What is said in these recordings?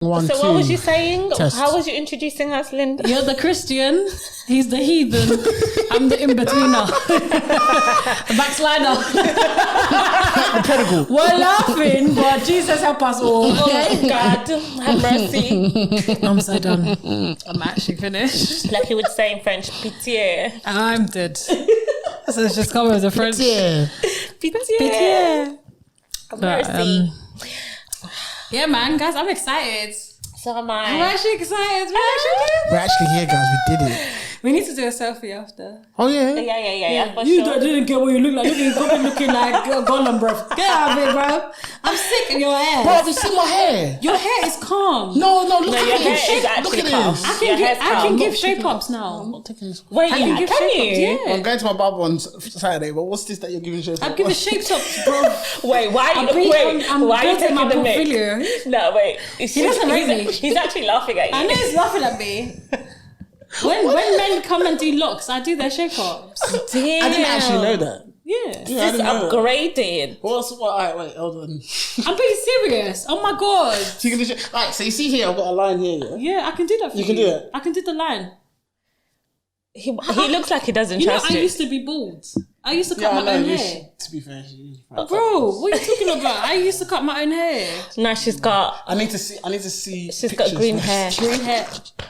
1, so 2. what was you saying? Test. How was you introducing us, Linda? You're the Christian, he's the heathen, I'm the Inbetweener. The backslider. The prodigal. We're laughing, but Jesus help us all. Oh God, have mercy. I'm so done. I'm actually finished. Like he would say in French, pitié. I'm dead. So it's just come as a French. Yeah. Pitié. Mercy. Yeah, man, guys, I'm excited. So am I'm I. actually excited. We're actually here, guys. We did it. We need to do a selfie after. Oh, yeah. Yeah, for You sure. didn't get what you look like. You're looking like Gollum, bro. Get out of it, bro. I'm sick of your hair. Bro, have you seen my hair? Your hair is calm. No, look No, at your this. hair is actually Look at calm. this. I can give shape ups now. I'm not taking this. Wait, I can give shape you? ups. Yeah. I'm going to my barber on Saturday, but what's this that you're giving shape? I'm giving shape ups, bro. Wait, why? I'm Why are you building taking my the portfolio. mic? No, wait. He doesn't rate me. He's actually laughing at you. I know he's laughing at me. When men come and do locks, I do their shape ups. Damn. I didn't actually know that. Yeah. Yeah, I It's didn't know that. upgraded. What? Alright, wait, hold on. I'm being serious. Oh my god. So you can do right, so you see here, I've got a line here, yeah? Yeah, I can do that for you. You can do it? I can do the line. He looks like he doesn't You know, trust I you. used to be bald. I used to cut Yeah, I my know. own You hair. should, to be fair, Bro, what are you talking about? I used to cut my own hair. No, she's got. I need to see. She's got green hair. Green hair.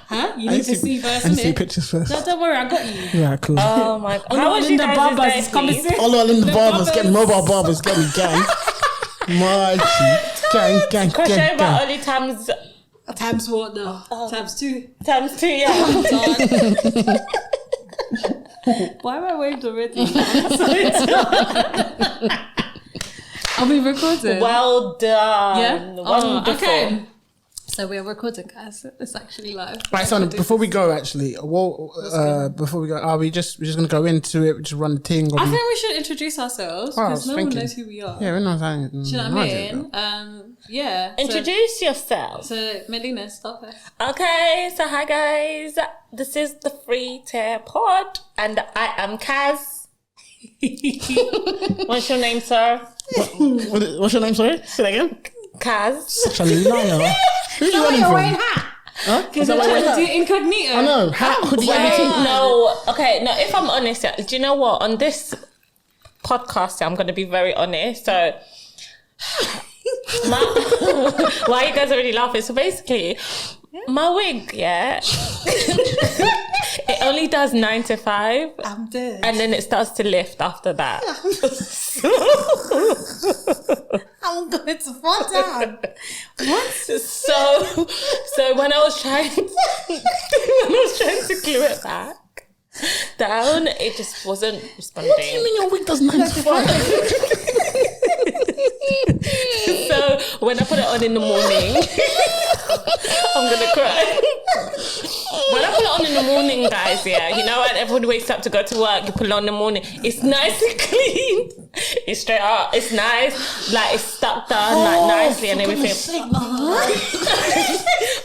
Huh? You I need to see first, I need to see innit? pictures first. No, don't worry, I got you. Yeah, cool. Oh my God. How was you Linda guys' Barbers day, is coming please? soon. All in the barbers, barbers. getting mobile barbers, getting gang. Mighty. Gang. Crochet about only times Times what though? Times 2. times 2, yeah. Why am I waved already? Are we recording? Well done. Yeah? Wonderful. Okay. So we're recording, guys. It's actually live. Right, so before we go, actually, before we go, are we just going to go into it? Just run the thing. I think we should introduce ourselves because no one knows who we are. Yeah, we're not saying. Do you know what I mean? Yeah. Introduce yourself. So Melina, stop it. Okay, so hi guys. This is the Free Tear Pod, and I am Kaz. What's your name, sir? What's your name? Sorry, say that again. Kaz. Such a liar. Who are you running from? Huh? Is that why you're Do wearing hat? incognito. I know. Hat, hoodie, Wait, everything. no. Okay, no. If I'm honest, yeah, do you know what? On this podcast, I'm going to be very honest. So, why are you guys already laughing? So basically, my wig, yeah, it only does 9 to 5. I'm dead. And then it starts to lift after that. I'm going to fall down. What? So when I was trying to glue it back down, it just wasn't responding. What do you mean your wig does 9 to 5? So when I put it on in the morning, I'm gonna cry. When I put it on in the morning, guys, yeah, you know when everyone wakes up to go to work, you put it on in the morning, it's nice and clean. It's straight up, it's nice, like it's stuck down like nicely and everything.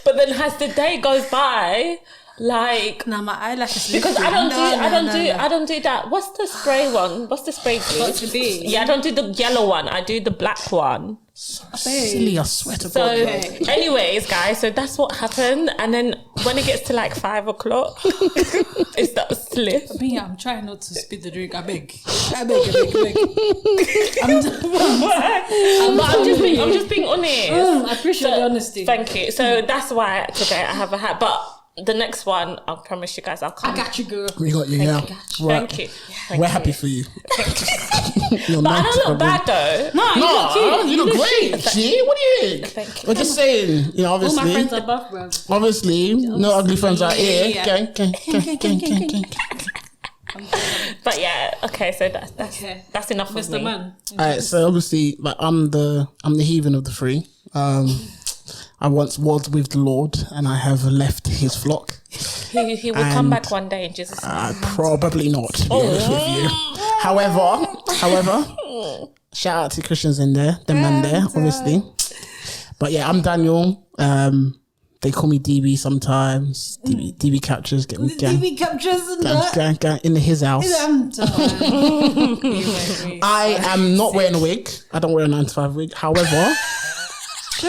But then as the day goes by, like No, my eyelashes. because I don't do that. What's the spray one? What's the spray glue? Got to be. Yeah, I don't do the yellow one. I do the black one. Silly, I swear to So, God. anyways, guys, so that's what happened. And then when it gets to like 5 o'clock, it starts to slip. Me, I'm trying not to spit the drink. I beg. I'm just being honest. I appreciate the honesty. Thank you. So that's why today I have a hat. But the next one, I promise you guys, I'll come. I got you, girl. We got you, yeah. Right. Thank you. We're happy for you. You're But I 9 to don't look 5. bad though. No, you look cute. You look great. See, what do you think? Thank you. We're just saying, you know, All my obviously, friends are buff, bro. obviously, no ugly friends out here. Yeah. Gang. But yeah, okay, so that's enough of Mr. me. Man. Alright, so obviously, like, I'm the heathen of the three. I once was with the Lord, and I have left His flock. He will come back one day in Jesus' name. Probably not, to be honest with you. However, shout out to Christians in there, the man there, obviously. But yeah, I'm Daniel. They call me DB sometimes. DB captures, get me gang. DB captures and Gang in his house. I'm done. I am not wearing a wig. I don't wear a 9 to 5 wig. However,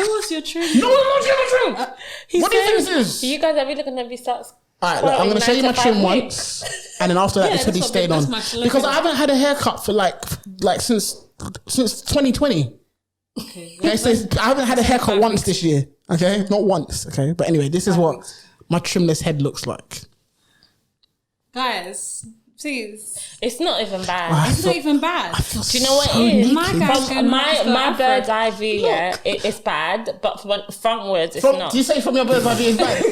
Show us your trim. No, not your trim. What do you think this is? You guys are really gonna be start. Alright, look, I'm gonna show you my trim once, and then after that, it's hoodie stayed on because I haven't had a haircut for like since 2020. Okay, so I haven't had a haircut once this year. Okay, not once. Okay, but anyway, this is what my trimless head looks like. Guys, please. It's not even bad. It's not even bad. Do you know what it is? My bird's eye view, yeah, it's bad, but frontwards, it's not. Do you say from your bird's eye view it's bad?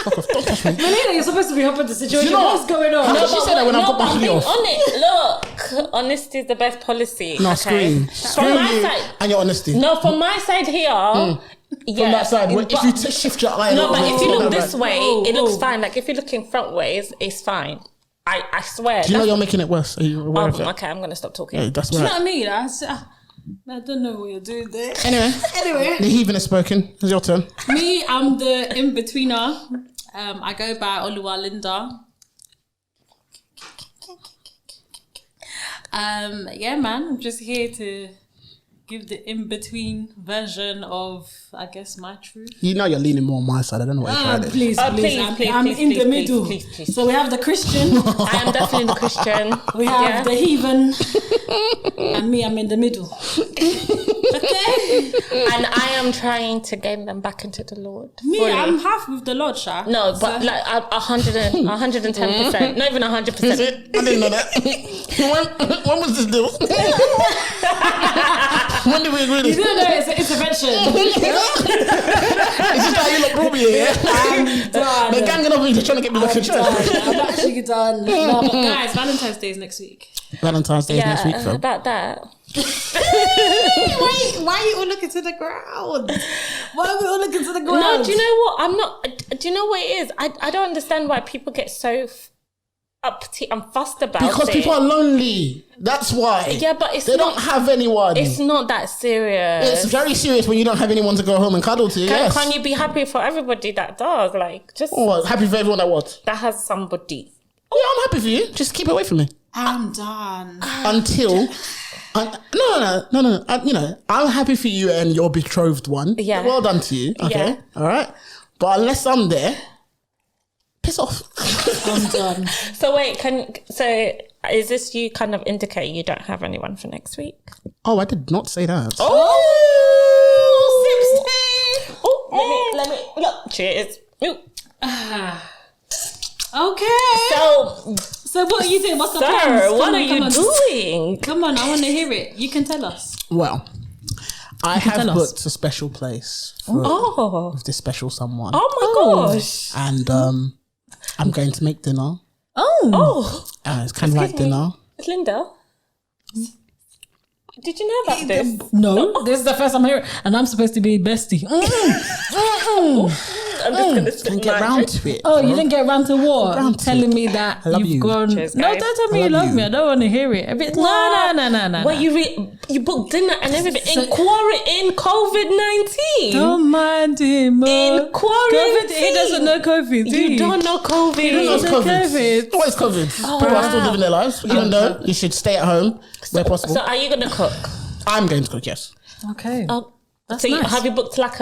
Fuck off. Don't touch me. Melina, you're supposed to be helping the situation. You know What's going on? No, she said that when I put my hoodie off. On it, look, honesty is the best policy. No, okay? From my you side, and your honesty. no, from my side here. Yeah, from that side, if you shift your eye. No, but if you look this way, it looks fine. Like if you're looking front ways, it's fine. I swear. Do you know you're making it worse? Are you aware of that? Okay, I'm gonna stop talking. Yeah, that's Do you know right. what I mean? I don't know what you're doing there. Anyway, the heathen has spoken. It's your turn. Me, I'm the Inbetweener. I go by Oluwa Linda. Yeah, man, I'm just here to give the in-between version of, I guess, my truth. You know you're leaning more on my side. I don't know why you're trying it. Please. I'm in the middle. Please. So we have the Christian. I am definitely the Christian. We have the heathen. And me, I'm in the middle. Okay? And I am trying to gain them back into the Lord. Me, fully. I'm half with the Lord, Sha. No, but like 110%. Not even 100%. Is it? I didn't know that. When was this deal? When did we agree this? You didn't know it's an intervention. It's just how you look brought me here. I'm done. They're ganging up me, just trying to get me back in church. I'm actually done. No, but guys, Valentine's Day is next week. Valentine's Day is next week, though. About that. Why are you all looking to the ground? Why are we all looking to the ground? No, do you know what? I'm not. Do you know what it is? I don't understand why people get so uppity and fussed about it. Because people are lonely. That's why. Yeah, but they don't have anyone. It's not that serious. It's very serious when you don't have anyone to go home and cuddle to. Can you be happy for everybody that does? Like, just happy for everyone that what? That has somebody. Oh, yeah, I'm happy for you. Just keep away from me. I'm done. Until. No. You know, I'm happy for you and your betrothed one. Yeah. Well done to you. Okay. Yeah. All right. But unless I'm there, piss off. I'm done. So wait, is this you kind of indicating you don't have anyone for next week? Oh, I did not say that. Oh, let me look. Cheers. Okay. So what are you doing? What's the plans? Sir, what are you doing? Come on, I want to hear it. You can tell us. Well, I have booked a special place with this special someone. Oh my gosh. And I'm going to make dinner. Oh. It's kind of like dinner. It's Linda. Did you know about this? No, this is the first I'm hearing, and I'm supposed to be bestie. I'm just going to sit Didn't get round to it. Oh, you didn't get round to what? Round to Telling me that love you've you. gone. Cheers, No, guys. don't tell me you love me. I don't want to hear it. A bit. No. Wait, you booked dinner and everything in COVID-19. Don't mind him. In quarantine. He doesn't know COVID. You don't know COVID. It's COVID. COVID. Always COVID. People are still living their lives. Even though you should stay at home where possible. So are you going to cook? I'm going to cook, yes. Okay. So nice. have you booked like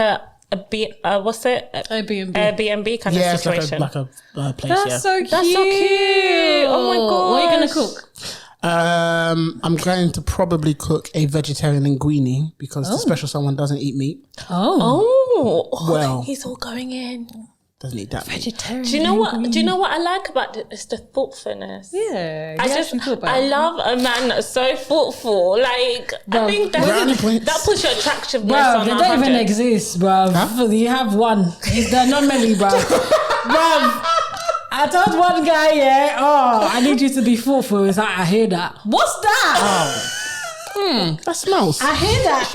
what's it? Airbnb. Airbnb kind Yeah, of it's situation. like a place, That's so cute. That's so cute. Oh my god. What are you going to cook? I'm going to probably cook a vegetarian linguine because the special someone doesn't eat meat. Well, he's all going in. Doesn't eat that meat. Vegetarian. Do you know what I like about it? It's the thoughtfulness. Yeah. I love a man that's so thoughtful. Like, I think that puts your attractiveness Bro, on they 100. don't even exist, bro. Huh? You have one. They're not many, bro. Bro, I told one guy, I need you to be thoughtful. He's like, I hear that. What's that? That smells. I hear that.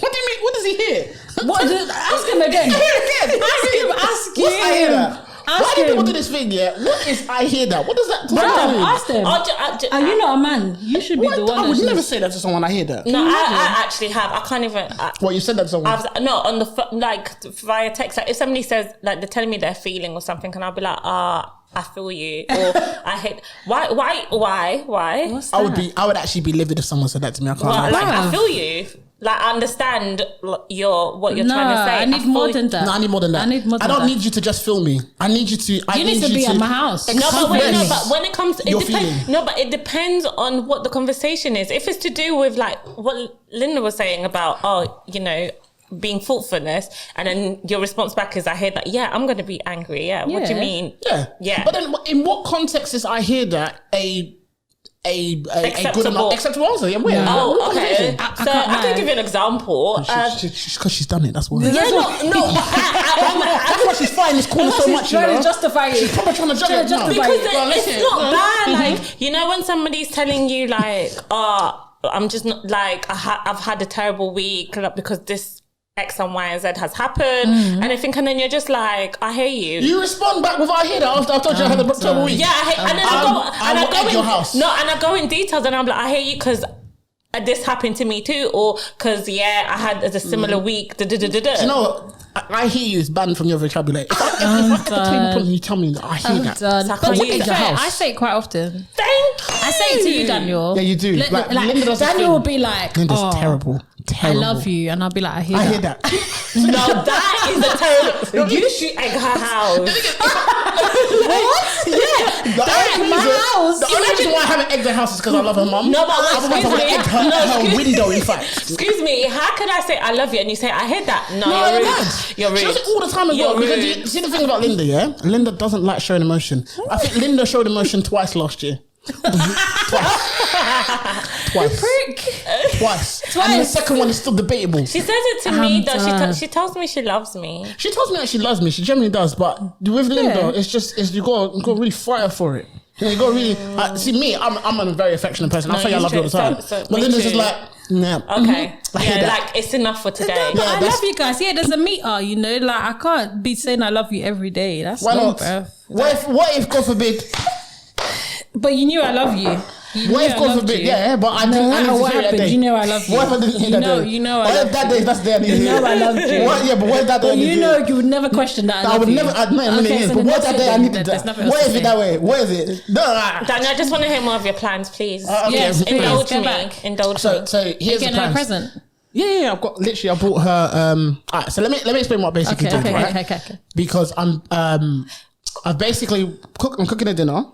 What do you mean? What does he hear? Ask him again. Ask him. What's I hear that? Why do him. people do this thing? Yeah. What is I hear that? What does that Bro, mean? ask them. Are you not a man? You should be the one. I would that never should- say that to someone. I hear that. No, I actually have. I can't even. Well, you said that to someone. On the like via text. Like, if somebody says like they're telling me they're feeling or something, and I'll be like, I feel you, or I hate. Why? What's that? I would actually be livid if someone said that to me. I can't Well, lie. like, I feel you. I understand what you're trying to say. I need more than that. No, I need more than that. I don't need you to just feel me. I need you to. You need to be at my house. But when it comes, it depends. No, but it depends on what the conversation is. If it's to do with like what Linda was saying about, being thoughtfulness, and then your response back is, I hear that. Yeah, I'm going to be angry. Yeah. What do you mean? Yeah. But then, in what context is I hear that a good enough acceptable answer? Yeah, wait. Oh, okay. So I can give you an example. Because she's done it. That's why. Yeah, no. That's why she's fighting this corner so much. She's trying to justify it. She's probably trying to judge it because it's not bad. Like, when somebody's telling you like, I'm just not like I've had a terrible week because this X and Y and Z has happened, and I think, and then you're just like, I hear you. You respond back with I hear that after I've told you I had a terrible week. Yeah, I go in details, and I'm like, I hear you because this happened to me too, or because I had a similar week. You know what? I hear you is banned from your vocabulary. If I tell you tell me that I hear that. But to be fair, I say it quite often. Thank you. I say it to you, Daniel. Yeah, you do. Like Daniel will be like, Linda's terrible. I love you, and I'll be like, I hear that. No, that is a terrible. You should egg her house. What? Yeah, that's my house. The only reason why I haven't egged her house is because I love her mum. No, but excuse me. Her window, in fact. Excuse me. How can I say I love you and you say I hear that? No, you're rude. You're rude. She does it all the time as well. Because see the thing about Linda, yeah? Linda doesn't like showing emotion. I think Linda showed emotion twice last year. Twice. And the second one is still debatable. She says it to me though. She tells me she loves me. She tells me that she loves me. She generally does. But with Linda, it's you got to really fight her for it. You got to really see me. I'm a very affectionate person. I'll tell you I love you all the time. But Linda's just like, nah. Okay. Like it's enough for today. But I love you guys. Yeah, there's a meter. Like I can't be saying I love you every day. That's why not? Bro. What if God forbid? But you knew I love you. What if God forbid? Yeah, but I didn't. No matter what happened, you know I love you. What if I didn't hear that day? You know I love you. That day, that's the day I need to hear. You know I loved you. But what if that day? You know you would never question that. I would never. I'd not in a million years. But what that day I needed that? What is it that way? What is it? Daniel, I just want to hear more of your plans, please. Yes, indulge me. Indulge me. So here's the plans. A present. Yeah. I've got literally. I bought her. Alright, so let me explain what I basically did. Okay. Because I'm cooking a dinner.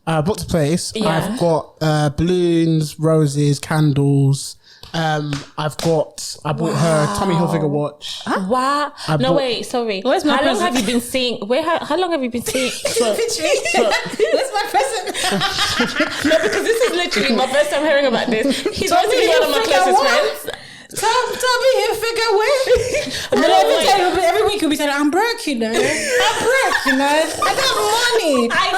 I booked a place. Yeah. I've got balloons, roses, candles. I bought her Tommy Hilfiger watch. Huh? Wow. Wait, sorry. Where's my present? How long have you been seeing? How long have you been seeing? Where's my present? No, because this is literally my first time hearing about this. He's going to be one of my closest friends. Tommy Hilfiger where? Every week he'll be saying, I'm broke, I'm broke, I got money. I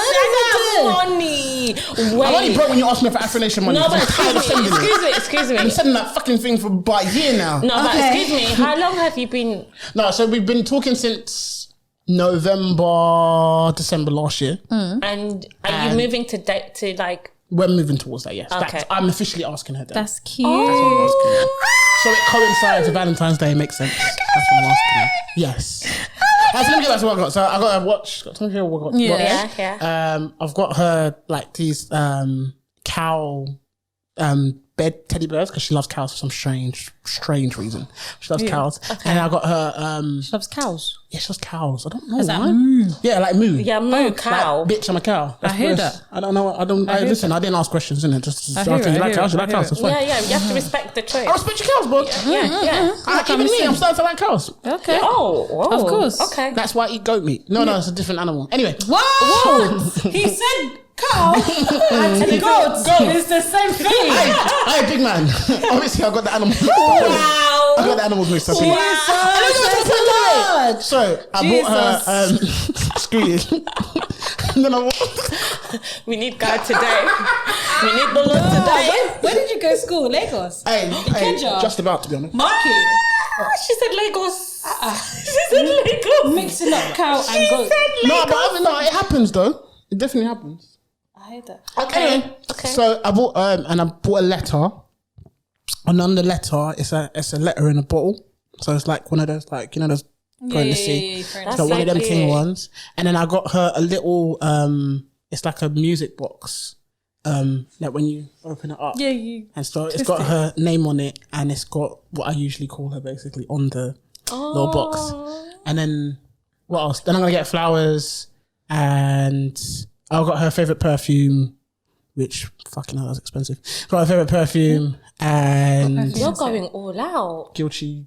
got money. Wait. I'm only broke when you ask me for affirmation money. No, but excuse me. I'm sending that fucking thing for about a year now. No, but excuse me. How long have you been? No, so we've been talking since November, December last year. And are you moving to like? We're moving towards that, yes. Okay. I'm officially asking her that. That's cute. That's what I'm asking her. So it coincides with Valentine's Day, it makes sense. That's what I'm asking her. Yes. So let me get back to what I got. So I got a watch. I've got her like these cow bed teddy bears because she loves cows for some strange reason. She loves cows. Okay. And I got her she loves cows. Yeah, she loves cows. I don't know. Is that moo? Yeah, like moo. Yeah, moo, cow. Like, bitch, I'm a cow. I hear that. I don't know. Listen, I didn't ask questions, innit? Just you like cows, you like cows. That's fine. Yeah, you have to respect the choice. I respect your cows, bro. Yeah. Even me, I'm starting to like cows. Okay. Oh, of course. Okay. That's why I eat goat meat. No, it's a different animal. Anyway. Whoa! He said cow and goat. It's the same thing. Hey, big man. Obviously, I got the animal. Wow. I got the animals mixed up. So I bought her. Screw you. And then we need God today. We need the Lord today. Where did you go to school? Lagos? Hey, just about, to be honest. Marky. She said Lagos. She said Lagos. Mixing up cow and goat. No, but it happens though. It definitely happens. I heard that. Okay. So I bought and I bought a letter. And on the letter, it's a letter in a bottle. So it's like one of those, like, you know, those going to see. So one of them king ones. And then I got her a little, it's like a music box. like when you open it up. Yeah, you. And so it's got her name on it, and it's got what I usually call her basically on the little box. And then what else? Then I'm gonna get flowers, and I got her favorite perfume, which fucking hell, that's expensive. Got her favorite perfume, and You're going all out. Gucci,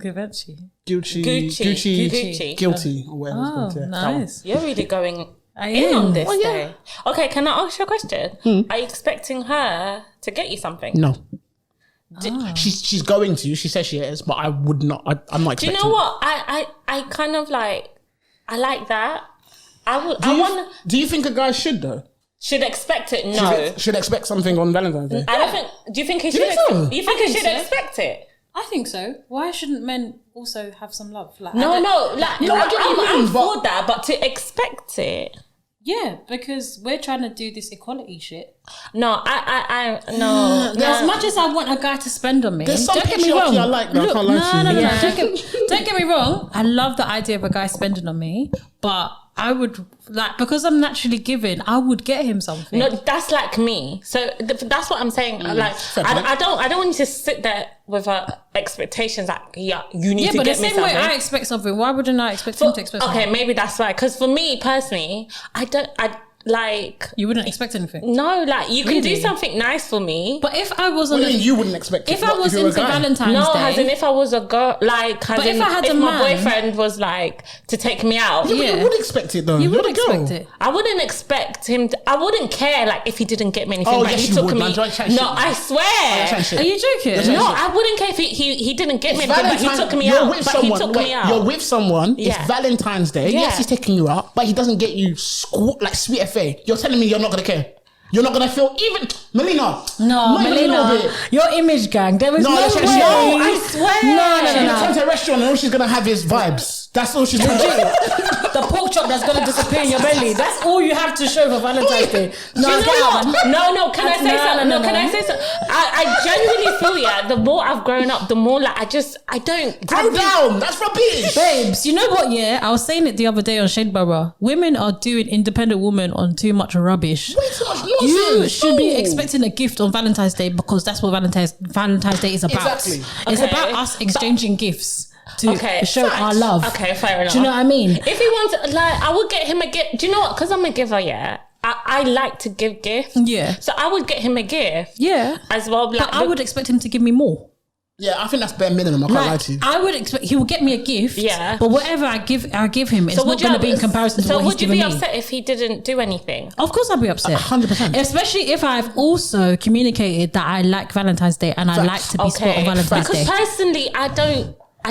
Givenchy. Gucci. Guilty, or whatever it's called. Yeah, that one. Nice. You're really going I in am. on this day. Okay, can I ask you a question? Are you expecting her to get you something? No. She's going to. She says she is, but I would not. I'm not Do expecting. you know what? I kind of like. I like that. Do you think a guy should though? Should expect it? No. Should expect something on Valentine's Day. I don't think. Do you think he should? think so? You think he should so. expect it? I think so. Why shouldn't men also have some love? Like, No. Like, No, I get what you mean, I'm but- for that, but to expect it. Yeah, because we're trying to do this equality shit. No, no. As much as I want a guy to spend on me, There's some don't get me wrong. patriarchy I like, though. I can't lie to you. No. Yeah. Don't get me wrong. I love the idea of a guy spending on me, but I would like, because I'm naturally giving, I would get him something. No, that's like me. So that's what I'm saying. Like, I don't want you to sit there with expectations like, yeah, you need to but get the me same something. way I expect something, why wouldn't I expect him to expect something? Okay, maybe that's right. Because for me personally, You wouldn't expect anything. No, like you can do Really? something nice for me. But if I was on What do you mean you wouldn't expect it? if I was you were a into guy? Valentine's No, Day, as in if I was a girl, like, as But in if I had a my man- boyfriend was like to take me out, Yeah, but Yeah. you would expect it though. you You're would the girl. expect it. I wouldn't expect him to, I wouldn't care like if he didn't get me anything, Oh, but yes, he you took would, me. man. Don't chat shit. No, I swear. Are you joking? Yes, No, yes. I wouldn't care if he didn't get me anything, but he took me you're out. with But someone. he took me out. You're with someone. Yeah. It's Valentine's Day. Yeah. Yes, he's taking you out, but he doesn't get you like sweet FA. You're telling me you're not gonna care. You're not gonna feel even Melina. No, not even a little Melina, bit. your image gang. There is No, no that's way. what she- No, I swear. No. She's gonna come to a restaurant and all she's gonna have is vibes. That's all she's gonna do. The pork chop that's gonna disappear in your belly. That's all you have to show for Valentine's Day. Do you know what? No, can I say No, something? no, Can no. I say something? I genuinely feel, yeah, the more I've grown up, the more like I don't. Calm down. That's rubbish. Babes, you know what? Yeah, I was saying it the other day on Shade Borough. Women are doing independent women on too much rubbish. Way too much You nonsense. should be No. expecting a gift on Valentine's Day because that's what Valentine's Day is about. Exactly. It's Okay. about us exchanging gifts to Okay, show facts. our love. Okay, fair enough. Do you know what I mean? If he wants, like, I would get him a gift. Do you know what? Because I'm a giver, yeah. I like to give gifts. Yeah. So I would get him a gift Yeah. as well. Like, But I would expect him to give me more. Yeah, I think that's bare minimum. I can't lie Like, to you. I would expect he will get me a gift. Yeah. But whatever I give him, it's So not would going to you- be in comparison to so what he's would you giving be me. upset if he didn't do anything? Of course, I'll be upset. 100%. Especially if I've also communicated that I like Valentine's Day and I like to be spot on Valentine's Because Day. personally, I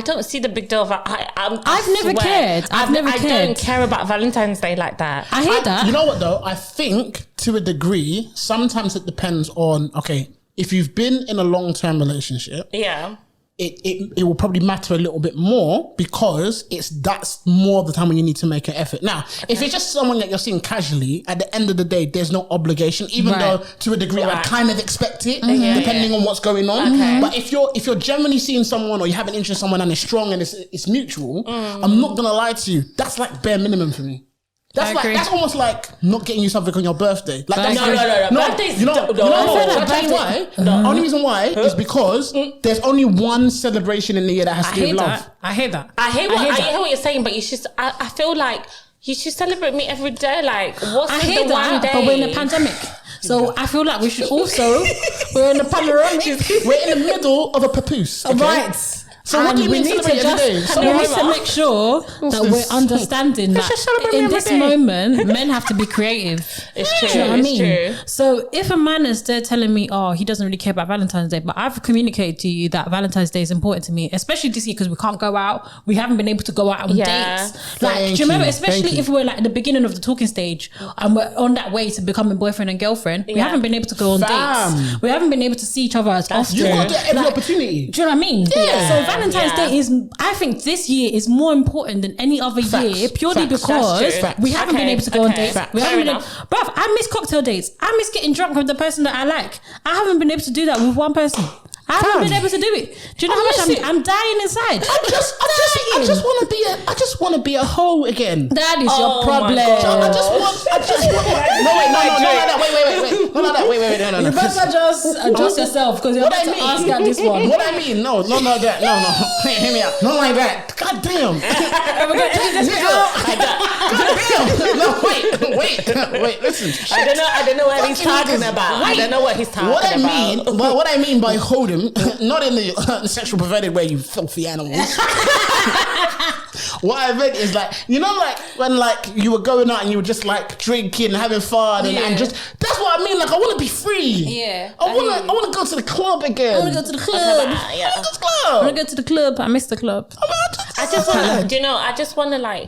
don't see the big deal of I've never swear, cared. I've never I cared. don't care about Valentine's Day like that. I hear that. You know what though? I think to a degree, sometimes it depends on, okay, if you've been in a long-term relationship, Yeah. it will probably matter a little bit more because that's more of the time when you need to make an effort. Now, if it's just someone that you're seeing casually, at the end of the day, there's no obligation, even Right. though to a degree I Right. kind of expect it, Yeah, depending on what's going on. Okay. But if you're generally seeing someone or you have an interest in someone and it's strong and it's mutual, I'm not gonna lie to you, that's like bare minimum for me. I agree. That's almost like not getting you something on your birthday. Like I that's agree. No. Birthdays you know, don't- you know, no. no, I feel I'll like tell you why. birthday- The only reason why is because there's only one celebration in the year that has I to do hear with love. that. I hear that. I hear that. what you're saying, but you should. I feel like you should celebrate me every day. Like, what's I with hear the one that, day? but we're in a pandemic. So I feel like we should also, we're in a panoramic. We're in the middle of a papoose. Okay? Right. So what do you mean celebrate every day? we Someone need to make sure that this? we're understanding that just celebrate in every this day. moment, men have to be creative. It's true. Do you know what I It's mean? true. So if a man is there telling me, oh, he doesn't really care about Valentine's Day, but I've communicated to you that Valentine's Day is important to me, especially this year because we can't go out. We haven't been able to go out on Yeah. dates. Like, Thank do you remember, you. especially Thank you. if we're like at the beginning of the talking stage and we're on that way to becoming boyfriend and girlfriend, we Yeah. haven't been able to go on Fam. dates. We haven't been able to see each other as often. You got to get every Like, opportunity. do you know what I mean? Yeah. So Valentine's Yeah. Day is, I think this year is more important than any other Facts. year purely Facts. because That's true. we haven't been Okay. able to go on Okay. dates. Facts. We Fair haven't been enough. bruv, I miss cocktail dates. I miss getting drunk with the person that I like. I haven't been able to do that with one person. I haven't been able to do it. Do you know how much I'm dying inside? I just want to be a hoe again. That is your problem. I just want. No, wait. You better just adjust yourself because you're about to ask at this one. What I mean? No. Hear me out. Not like that. God damn. No, wait. Listen. I don't know what he's talking about. I don't know what he's talking about. What I mean by hold him, not in the sexual perverted way, you filthy animals. What I meant is like, you know, like when like you were going out and you were just like drinking, having fun, and just that's what I mean. Like I want to be free. Yeah, I want to go to the club again. I want to go to the club. I want to go to the club. I miss the club. I just want to, I just want to like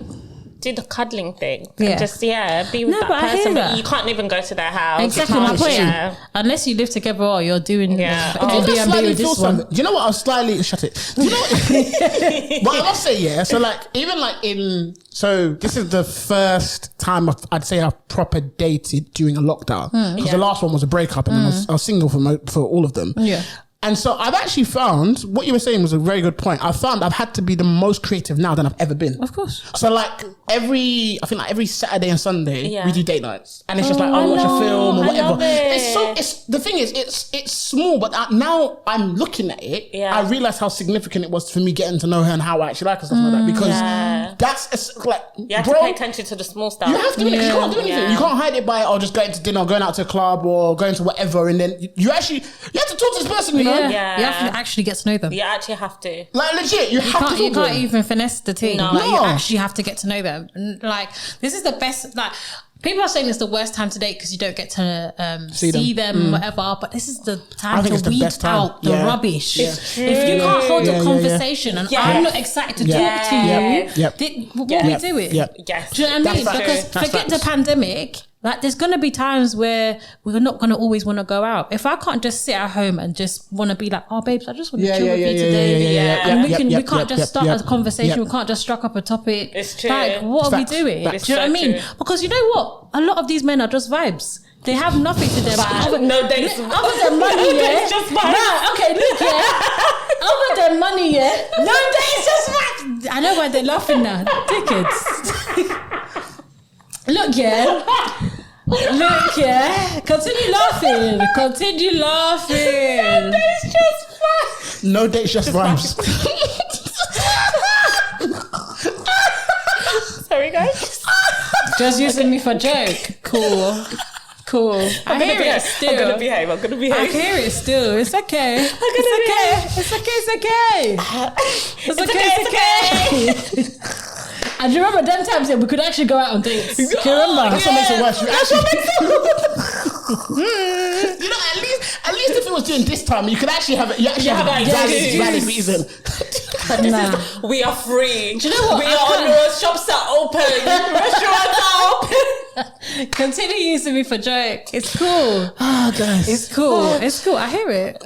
do the cuddling thing. Yeah. Just be with that person. But you can't even go to their house. Exactly my point. Yeah. Unless you live together or you're doing Airbnb with this one. Do you know what? I was slightly shut it. Do you know what? But I must say, so like even like so this is the first time I'd say I've proper dated during a lockdown because the last one was a breakup and then I was single for all of them. Yeah. And so I've actually found, what you were saying was a very good point. I found I've had to be the most creative now than I've ever been. Of course. So like every Saturday and Sunday, we do date nights. And it's just like, I'll watch a film or whatever. The thing is, it's small, but now I'm looking at it. Yeah. I realize how significant it was for me getting to know her and how I actually like her, stuff like that. Because that's like, you have to pay attention to the small stuff. You have to, you can't do anything. You can't hide it by, just going to dinner or going out to a club or going to whatever. And then you have to talk to this person, you know? Yeah. You have to actually get to know them. You actually have to. Like legit, you have to. You can't even finesse the team. No. Like, you actually have to get to know them. Like this is the best. Like people are saying it's the worst time to date because you don't get to see them, whatever. But this is the time to weed out the rubbish. Yeah. If you can't hold a conversation and I'm not excited to talk to you, what are we doing? Yes. Do you know what I mean? Because forget the pandemic. Like, there's going to be times where we're not going to always want to go out. If I can't just sit at home and just want to be like, oh, babes, I just want to chill with you today. And we can't just start a conversation. We can't just struck up a topic. It's true. Like, what are we doing? Do you know what I mean? True. Because you know what? A lot of these men are just vibes. They have nothing to them. No dates. Other than money, just vibes. Nah, okay, look, other than money, no dates, just vibes. I know why they're laughing now. Dickheads. Look, Continue laughing. No dates, just vibes. Sorry, guys. Just using me for joke. Cool. I'm gonna behave. I'm gonna behave. I hear it still. It's okay. It's okay. And do you remember them times we could actually go out on dates? Do you remember? That's what makes it worse. You know, at least if it was during this time, you could actually have a valid reason. Nah. We are free. Do you know what? We are on the shops are open. Restaurants are open. Continue using me for joke. It's cool. Guys. It's cool. I hear it.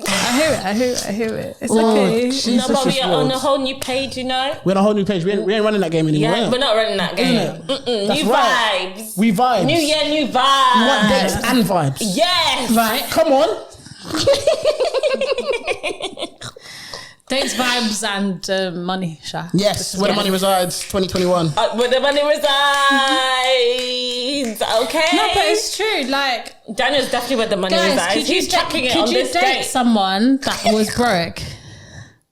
It's okay. No, but we are on a whole new page, you know? We're on a whole new page. We ain't running that game anymore. Yeah, we're not running that game. New vibes. We vibes. New year, new vibes. We want dates and vibes. Yes. Right. Come on. Dates, vibes, and money, Sha. Yes, where the money resides, 2021. Where the money resides, okay. No, but it's true. Like, Daniel's definitely where the money resides. He's checking it on this date. Could you date someone that was broke?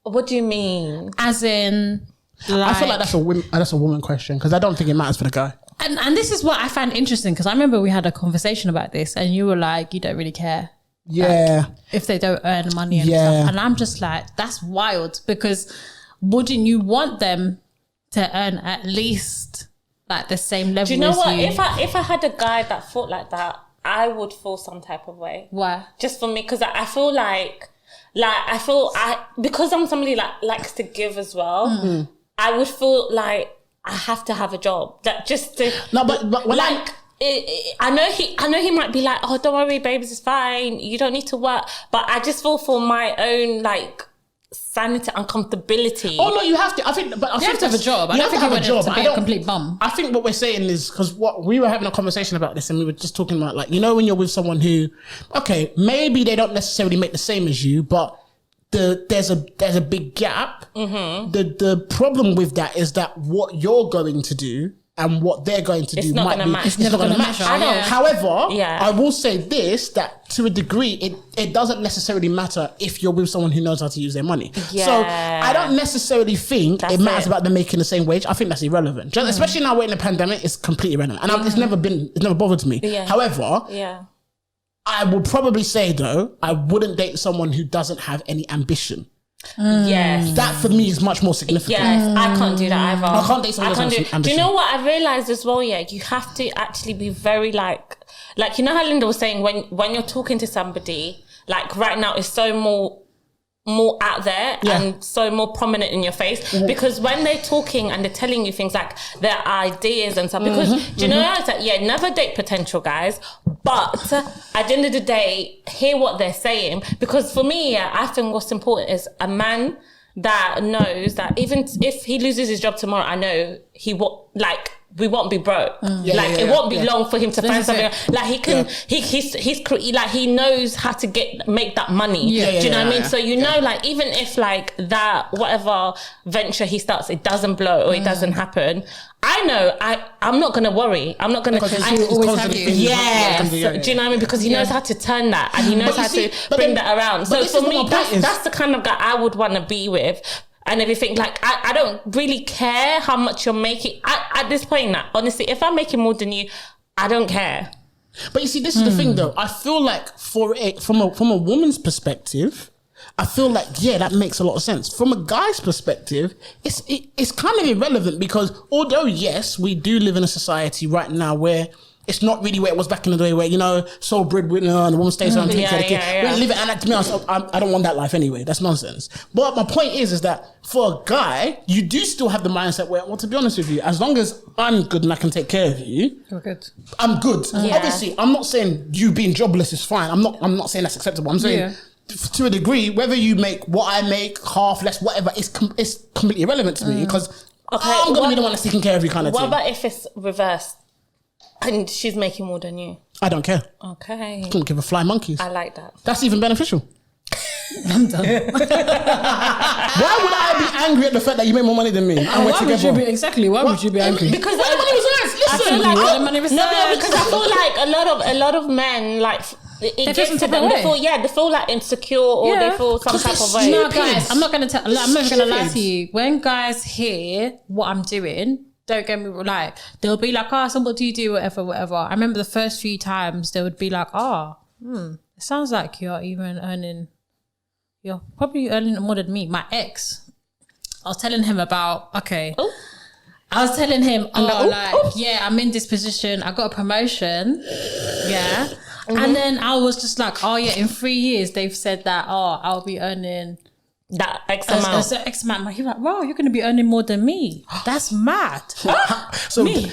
What do you mean? As in, I feel like that's a woman question because I don't think it matters for the guy. And this is what I find interesting because I remember we had a conversation about this and you were like, you don't really care. Yeah. If they don't earn money and stuff. And I'm just like, that's wild because wouldn't you want them to earn at least like the same level as you? Do you know what? If I had a guy that thought like that, I would feel some type of way. Why? Just for me, because I feel because I'm somebody that likes to give as well. Mm-hmm. I would feel like I have to have a job. That just to but when I know he might be like, oh, don't worry, babes, it's fine. You don't need to work. But I just feel for my own like sanity and comfortability. Oh no, you have to. I think you have to have a job. I don't think you want to be a complete bum. I think what we're saying is because what we were having a conversation about this, and we were just talking about like when you're with someone who, okay, maybe they don't necessarily make the same as you, but there's a big gap. The problem with that is that what you're going to do and what they're going to do might be it's never going to match. However, I will say this, that to a degree it doesn't necessarily matter if you're with someone who knows how to use their money. So I don't necessarily think it matters about them making the same wage. I think that's irrelevant. Especially now we're in a pandemic, it's completely irrelevant. And it's never bothered me. However, I would probably say though, I wouldn't date someone who doesn't have any ambition. Yes. That for me is much more significant. Yes, I can't do that either. I can't date someone who has ambition. Do you know what I realised as well? Yeah, you have to actually be very like you know how Linda was saying when you're talking to somebody, like right now it's so more out there and so more prominent in your face because when they're talking and they're telling you things like their ideas and stuff, because do you know it's like, never date potential guys, but at the end of the day hear what they're saying, because for me I think what's important is a man that knows that even if he loses his job tomorrow, I know he won't, like we won't be broke. It won't be long for him to find something. Like he can, he knows how to make that money. Do you know what I mean? So you know, like even if like that whatever venture he starts, it doesn't blow or it doesn't happen, I know I'm not gonna worry. I'm not gonna. Always have you. Do you know what I mean? Because he knows how to turn that and he knows how to bring that around. So for me, that's the kind of guy I would want to be with. And everything, like, I don't really care how much you're making. At this point now, honestly, if I'm making more than you, I don't care. But you see, this is the thing though. I feel like from a woman's perspective, I feel like, that makes a lot of sense. From a guy's perspective, it's kind of irrelevant because although, yes, we do live in a society right now where it's not really where it was back in the day where, you know, sole breadwinner and the woman stays home and takes care of the kid. We live it, and to be honest, I don't want that life anyway. That's nonsense. But my point is that for a guy, you do still have the mindset where, well, to be honest with you, as long as I'm good and I can take care of you, you're good. I'm good. Obviously, I'm not saying you being jobless is fine. I'm not saying that's acceptable. I'm saying to a degree, whether you make what I make, half, less, whatever, it's completely irrelevant to me because I'm going to be the one that's taking care of you kind of thing. What about if it's reversed? And she's making more than you. I don't care. Okay. I don't give a fly monkeys. I like that. That's even beneficial. I'm done. Why would I be angry at the fact that you make more money than me? And why would you be angry? Because the money was nice. Listen, because I feel like a lot of men like it gets to them. They feel like insecure or they feel some type of way. No, guys, I'm not going to lie to you. When guys hear what I'm doing, don't get me like, they'll be like, so what do you do, whatever. I remember the first few times they would be like, it sounds like you're probably earning more than me. My ex, I was telling him about, I'm in this position, I got a promotion, and then I was just like, in 3 years they've said that, I'll be earning that X amount. X amount. He's like, wow, you're going to be earning more than me. That's mad. So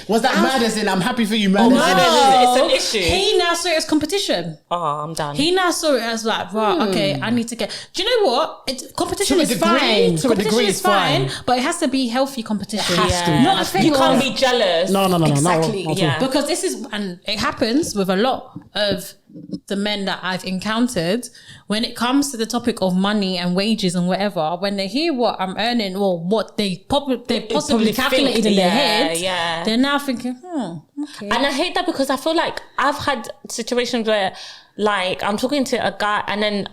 was that mad as in, I'm happy for you, man? It's an issue. He now saw it as competition. I'm done. He now saw it as like, okay, I need to get... Do you know what? Competition is fine. Competition is fine, but it has to be healthy competition. It has to. Not a thing. You can't be jealous. No. Exactly. No. Because this is... And it happens with a lot of the men that I've encountered. When it comes to the topic of money and wages and whatever, when they hear what I'm earning or what they possibly calculated in their head, they're now thinking, okay. And I hate that because I feel like I've had situations where like I'm talking to a guy and then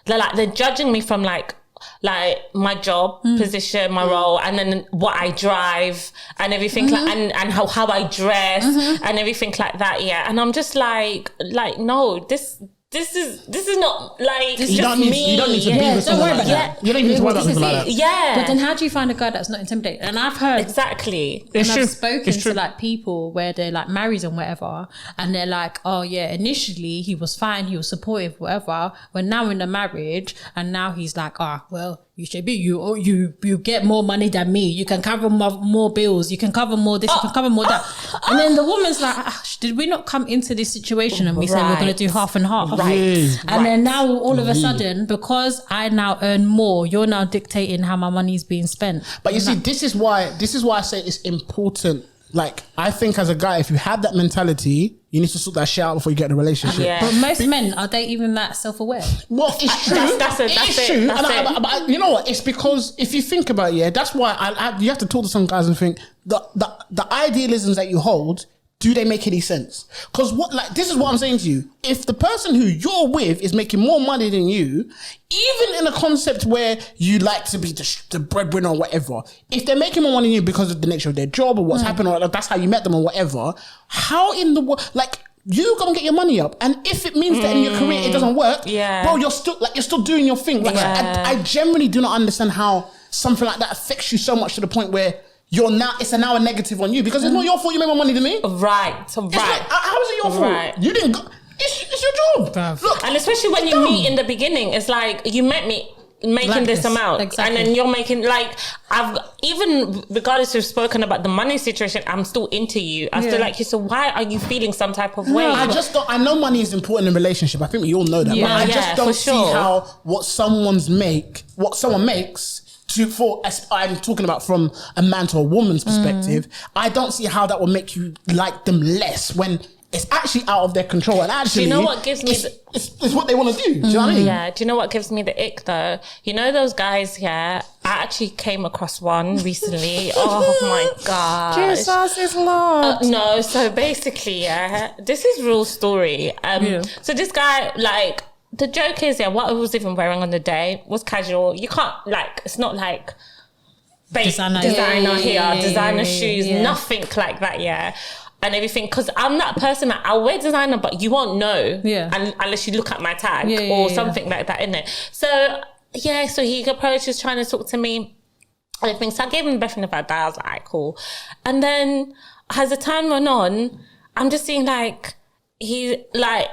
they're judging me from like my job position, my role, and then what I drive and everything and how I dress and everything like that. And I'm just like no, this is not like you don't need to be with someone like that. You don't need to worry about people like that. But then how do you find a guy that's not intimidated? And I've heard exactly. And I've spoken to like people where they're like married and whatever, and they're like, initially he was fine, he was supportive, whatever. We're now in a marriage, and now he's like, you should be you get more money than me. You can cover more bills. You can cover more this. You can cover more that. And then the woman's like, did we not come into this situation and we said we're going to do half and half? Right. And then now all of a sudden, because I now earn more, you're now dictating how my money is being spent. But you see, this is why I say it's important Like, I think as a guy, if you have that mentality, you need to sort that shit out before you get in a relationship. Yeah. But most men, are they even that self-aware? Well, it's true. That's it. But you know what? It's because if you think about it, that's why you have to talk to some guys and think the idealisms that you hold, do they make any sense? Because this is what I'm saying to you. If the person who you're with is making more money than you, even in a concept where you like to be the breadwinner or whatever, if they're making more money than you because of the nature of their job or what's happened, or that's how you met them or whatever, how in the world, you go and get your money up, and if it means that in your career it doesn't work, bro, you're still doing your thing. I generally do not understand how something like that affects you so much to the point where it's now a negative on you, because it's not your fault you make more money than me. Right. How is it your fault? Right. You didn't go. It's your job. Look, and especially when you meet in the beginning, it's like, you met me making this amount, and then you're making, I've even regardless of spoken about the money situation, I'm still into you. I still like you. So why are you feeling some type of way? I know money is important in a relationship. I think we all know that. But I just don't see how what someone makes. I'm talking about from a man to a woman's perspective, I don't see how that will make you like them less when it's actually out of their control. And actually, do you know what gives me it's what they want to do. Do you know what I mean? Yeah. Do you know what gives me the ick though? You know those guys, I actually came across one recently. Oh my God. Jesus is Lord. No, so basically, this is real story. So this guy, the joke is, what I was even wearing on the day was casual. You can't, it's not like designer shoes, nothing like that, and everything. Because I'm that person that I'll wear designer, but you won't know unless you look at my tag or something like that, innit? So, so he approached, was trying to talk to me, everything. So I gave him the best thing about that. I was like, alright, cool. And then as the time went on, I'm just seeing he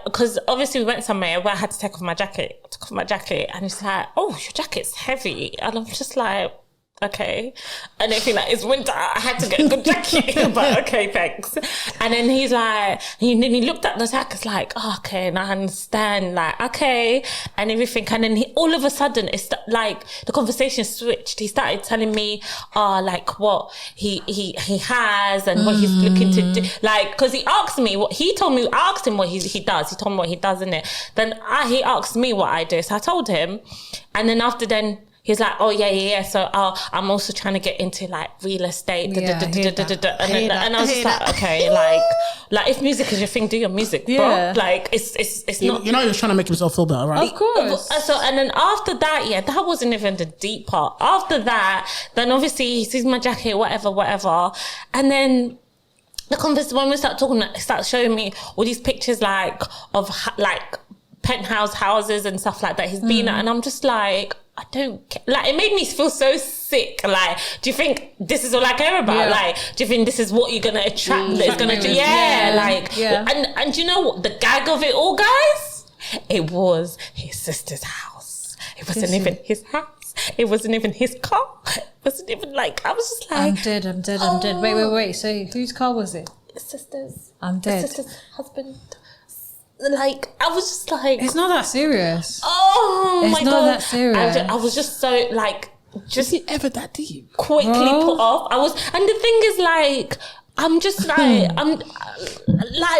because obviously we went somewhere where I had to take off my jacket. I took off my jacket, and he's like, "Oh, your jacket's heavy," and I'm just like, "Okay." And if it's winter, I had to get a good jacket, but okay, thanks. And then he's like, he looked at the jacket, like, oh, okay, and I understand, okay, and everything. And then all of a sudden, it's the conversation switched. He started telling me, what he has and what he's looking to do. Because he asked me what he told me. I asked him what he does. He told me what he does, innit? Then he asked me what I do. So I told him, and then after then, he's like, oh, yeah. So I'm also trying to get into real estate. And I was just like, okay, if music is your thing, do your music, bro. It's not. You know, you're trying to make himself feel better, right? Of course. So, and then after that, that wasn't even the deep part. After that, then obviously he sees my jacket, whatever. And then the conversation, when we start talking, it starts showing me all these pictures of penthouse houses and stuff like that he's been at. And I'm just like, I don't care. It made me feel so sick. Do you think this is all I care about? Do you think this is what you're gonna attract? That's gonna do? And do you know what? The gag of it all, guys? It was his sister's house. It wasn't even his house. It wasn't even his car. It wasn't even I was just like, I'm dead. Wait. So whose car was it? His sister's. I'm dead. His sister's husband. I was just like, it's not that serious. Oh my God, it's not that serious. I was just so is it ever that deep? Quickly put off. And the thing is, I'm just I'm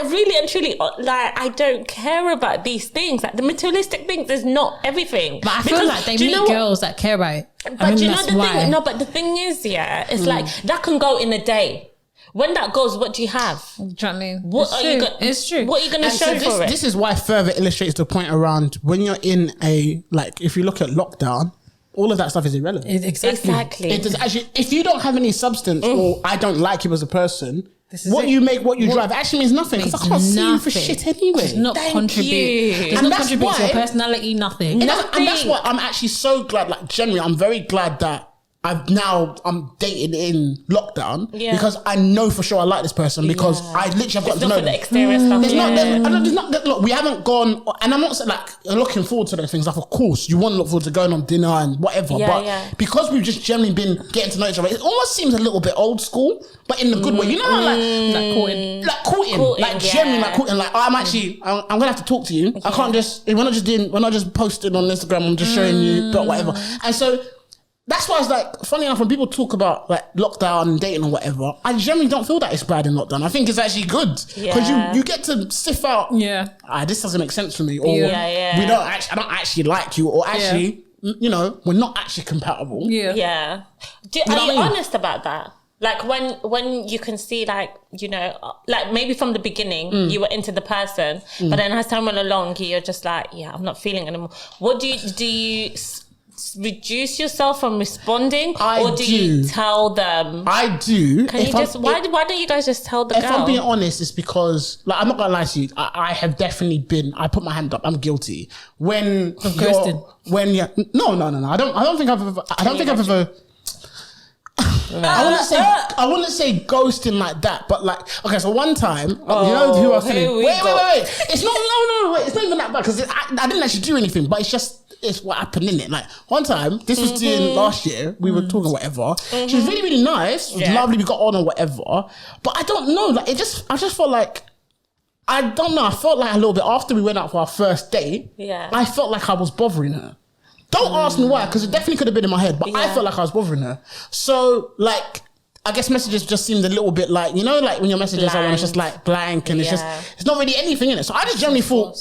really and truly I don't care about these things. The materialistic things is not everything. But I feel like they meet girls that care about it. But do you know the thing? No, but the thing is, it's that can go in a day. When that goes, what do you have? Do you know what I mean? It's true. What are you going to show for it? This is why further illustrates the point around when you're in if you look at lockdown, all of that stuff is irrelevant. Exactly. It does actually, if you don't have any substance or I don't like you as a person, you make, what you drive actually means nothing, because I can't see you for shit anyway. Does not contribute. Does not contribute to your personality, nothing. And that's why I'm actually so glad, generally, I'm very glad that I'm dating in lockdown because I know for sure I like this person because I literally have got to know them. The exterior stuff. There's not, look, we haven't gone, and I'm not saying looking forward to those things. Of course, you want to look forward to going on dinner and whatever, but because we've just generally been getting to know each other, it almost seems a little bit old school, but in the good way. You know, courting, generally courting. I'm gonna have to talk to you. I can't just, we're not just posting on Instagram. I'm just showing you, but whatever. And so, that's why it's like, funny enough, when people talk about like lockdown and dating or whatever, I generally don't feel that it's bad in lockdown. I think it's actually good because you get to sift out. This doesn't make sense for me, or we don't actually, I don't actually like you, or actually, you know, we're not actually compatible. Are you honest about that? Like when you can see, like, you know, like maybe from the beginning you were into the person, but then as time went along, you're just like, I'm not feeling it anymore. What do you reduce yourself from responding, or do you tell them? I do. Can you just why don't you guys just tell the girl? If I'm being honest, it's because, like, I'm not gonna lie to you, I have definitely been, I put my hand up, I'm guilty when ghosting. No, I don't think I've ever I wouldn't say ghosting like that, but like, okay, so one time, you know who I was telling? Wait. It's not, it's not even that bad, because I didn't actually do anything, but it's what happened in it. Like, one time, this was during last year, we were talking whatever. She was really, really nice, lovely, we got on or whatever. But I don't know, like, I just felt like, I don't know, I felt like a little bit after we went out for our first date, I felt like I was bothering her. Don't ask me why, because it definitely could have been in my head, but I felt like I was bothering her. So, like, I guess messages just seemed a little bit like, you know, like when your messages are just like blank and it's not really anything in it. So I just generally thought,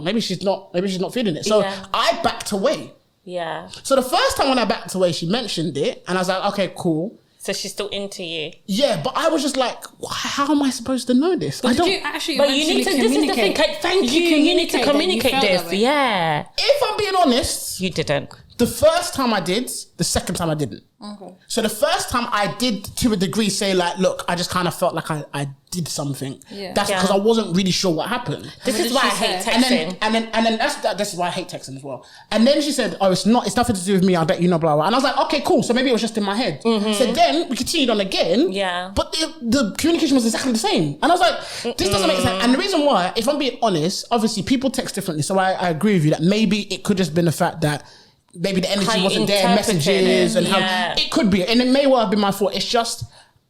maybe she's not feeling it. So I backed away. Yeah. So the first time when I backed away, she mentioned it, and I was like, okay, cool. So she's still into you. Yeah, but I was just like, how am I supposed to know this? But you actually need to, this is the thing. Thank you. You need to communicate this. Yeah. If I'm being honest, you didn't. The first time I did, the second time I didn't. Okay. So the first time I did, to a degree, say like, look, I just kind of felt like I did something. Yeah. That's because I wasn't really sure what happened. This is why I hate texting. And then that's why I hate texting as well. And then she said, it's nothing to do with me, I'll let you know, blah, blah. And I was like, okay, cool. So maybe it was just in my head. Mm-hmm. So then we continued on again. Yeah. But the communication was exactly the same. And I was like, this doesn't make sense. And the reason why, if I'm being honest, obviously people text differently. So I agree with you that maybe it could just been the fact that maybe the energy wasn't there, messages, and how it could be, and it may well have been my fault. It's just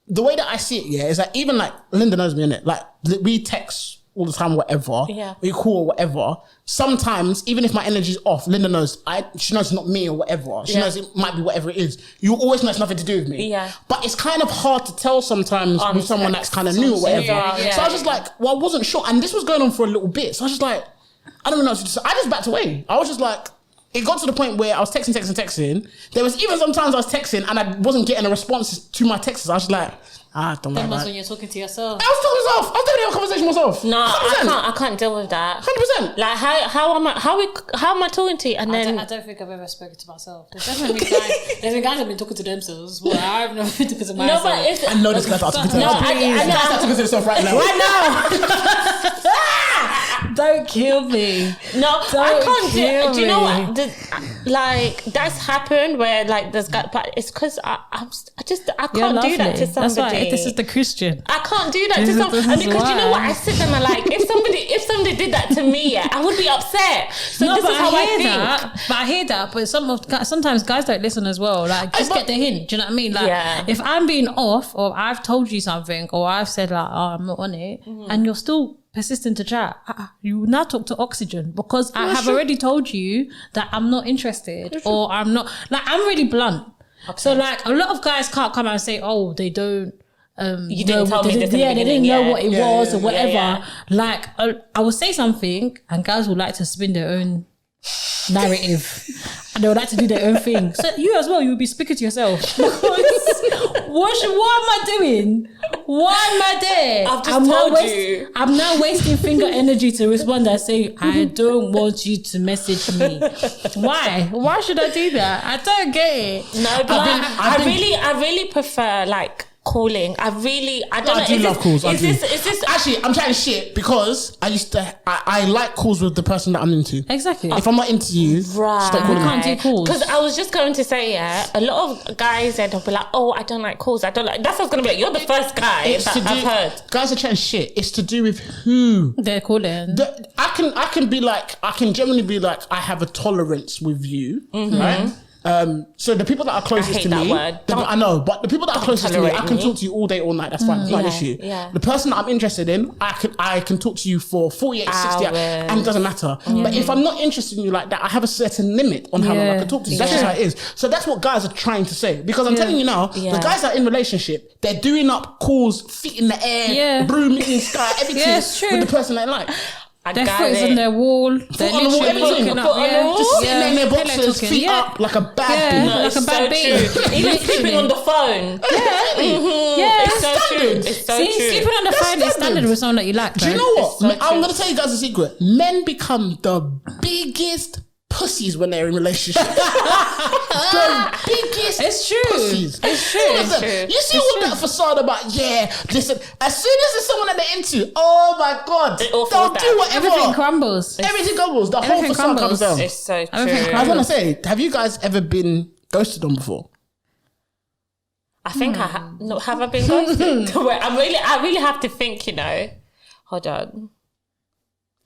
the way that I see it. Is that even like Linda knows me, innit? Like we text all the time, whatever. Yeah. We call or whatever. Sometimes, even if my energy's off, Linda knows. She knows it's not me or whatever. She knows it might be whatever it is. You always know it's nothing to do with me. Yeah. But it's kind of hard to tell sometimes with someone that's kind of new or whatever. Yeah. So I was just like, I wasn't sure, and this was going on for a little bit. So I was just like, I don't know what to do. So I just backed away. I was just like. It got to the point where I was texting. There was even sometimes I was texting and I wasn't getting a response to my texts. I was like, don't worry. That was when you're talking to yourself. I was talking to myself. I was doing a conversation with myself. No, 100%. I can't deal with that. 100%. Like how am I talking to you? And then I don't think I've ever spoken to myself. There's definitely guys. There's been guys who've been talking to themselves. Well, I've never been talking to myself. No, but I know this guy's talking to himself. I know he's talking to himself right now. Right now. Don't kill me. No, I can't do you know what? Like that's happened where like there's guys, but it's because I can't do that to somebody. That's why this is the Christian. I can't do that to somebody, and because you know what, I sit there and like if somebody did that to me, I would be upset. So this is how I think. But I hear that. But sometimes guys don't listen as well. Like just get the hint. Do you know what I mean? Like if I'm being off, or I've told you something, or I've said like, I'm not on it, and you're still persistent to chat, you now talk to Oxygen, because I have already told you that I'm not interested, or I'm not, like, I'm really blunt. Okay. So like a lot of guys can't come out and say, they don't you didn't tell me this. They didn't know what it was or whatever. Yeah. Like I will say something and guys will like to spin their own narrative and they would like to do their own thing. So you as well, you would be speaking to yourself. What am I doing? Why am I there? I've just told you. I'm now wasting finger energy to respond and say, I don't want you to message me. Why? Why should I do that? I don't get it. No, but I really prefer like calling. I do love calls. Is this actually? I'm chatting shit because I like calls with the person that I'm into. Exactly. If I'm not into you, stop calling me. Can't do calls. Because I was just going to say, a lot of guys they'll be like, I don't like calls. I don't like. That's what I was going to be like. You're the first guy I've heard. Guys are chatting shit. It's to do with who they're calling. I can generally be like, I have a tolerance with you, right? So the people that are closest to me, I know, but the people that are closest to me, I can talk to you all day, all night. That's fine. It's not an issue. Yeah. The person that I'm interested in, I can talk to you for 48, 60 hours, and it doesn't matter. But if I'm not interested in you like that, I have a certain limit on how long I can talk to you. That's just how it is. So that's what guys are trying to say. Because I'm telling you now, the guys that are in relationship, they're doing up calls, feet in the air, broom in the sky, everything with the person they like. Their foot is on their wall. Foot on the wall, everything. Just sitting there in their boxers, feet up like a bad bitch. No, like a bad bitch. Even sleeping on the phone. It's so true. It's so true. Sleeping on the phone is standard with someone that you like. Do you know what? I'm going to tell you guys a secret. Men become the biggest pussies when they're in relationships. The biggest pussies. It's true. You see all that facade about, listen, as soon as there's someone that they're into, oh my God, they'll do whatever. Everything crumbles. Everything crumbles. The whole facade comes down. It's so true. I want to say, have you guys ever been ghosted on before? I think I have. No, have I been ghosted? I really have to think, Hold on.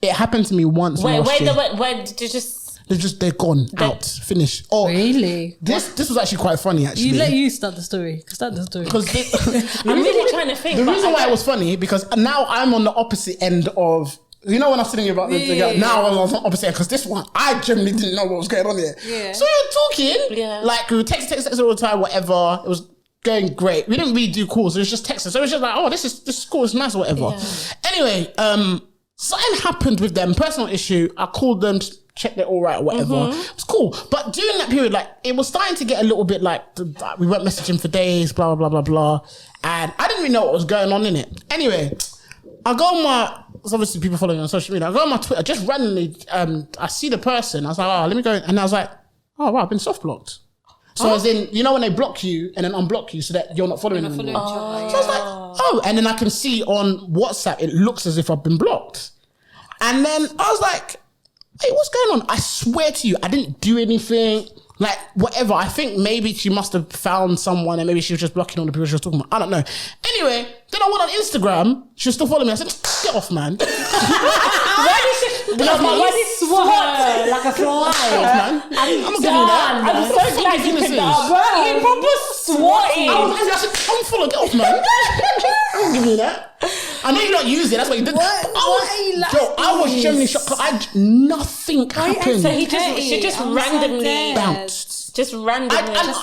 It happened to me once. Where did you just... They're gone, out, finished. Oh, really? This was actually quite funny, actually. Let you start the story. Because I'm really trying to think. The reason why it was funny, because now I'm on the opposite end of... You know when I was telling you about the girl, now I'm on the opposite end, because this one, I generally didn't know what was going on here. Yeah. So we were talking, like we would text all the time, whatever. It was going great. We didn't really do calls, it was just texting. So it was just like, oh, this is cool, it's nice or whatever. Yeah. Anyway, something happened with them, personal issue. I called them, checked they're all right or whatever. It was cool. But during that period, like, it was starting to get a little bit like, we weren't messaging for days, blah, blah, blah, blah, blah. And I didn't really know what was going on in it. Anyway, I go on my, there's obviously people following me on social media. I go on my Twitter, just randomly, I see the person. I was like, oh, let me go. And I was like, oh, wow, I've been soft blocked. So as in, when they block you and then unblock you so that you're not following them anymore. So I was like, oh, and then I can see on WhatsApp, it looks as if I've been blocked. And then I was like, hey, what's going on? I swear to you, I didn't do anything. Like, whatever. I think maybe she must have found someone and maybe she was just blocking all the people she was talking about. I don't know. Anyway, then I went on Instagram. She was still following me. I said, get off, man. Why did you swat her like a fly? Man. I'm not giving you that. I'm so glad you picked that up. You proper swatting. I said, I'm full of get off, man. I'm not giving you that. I know you don't use it. That's what you did. I was genuinely shocked. Nothing happened. So she just randomly bounced. Just randomly.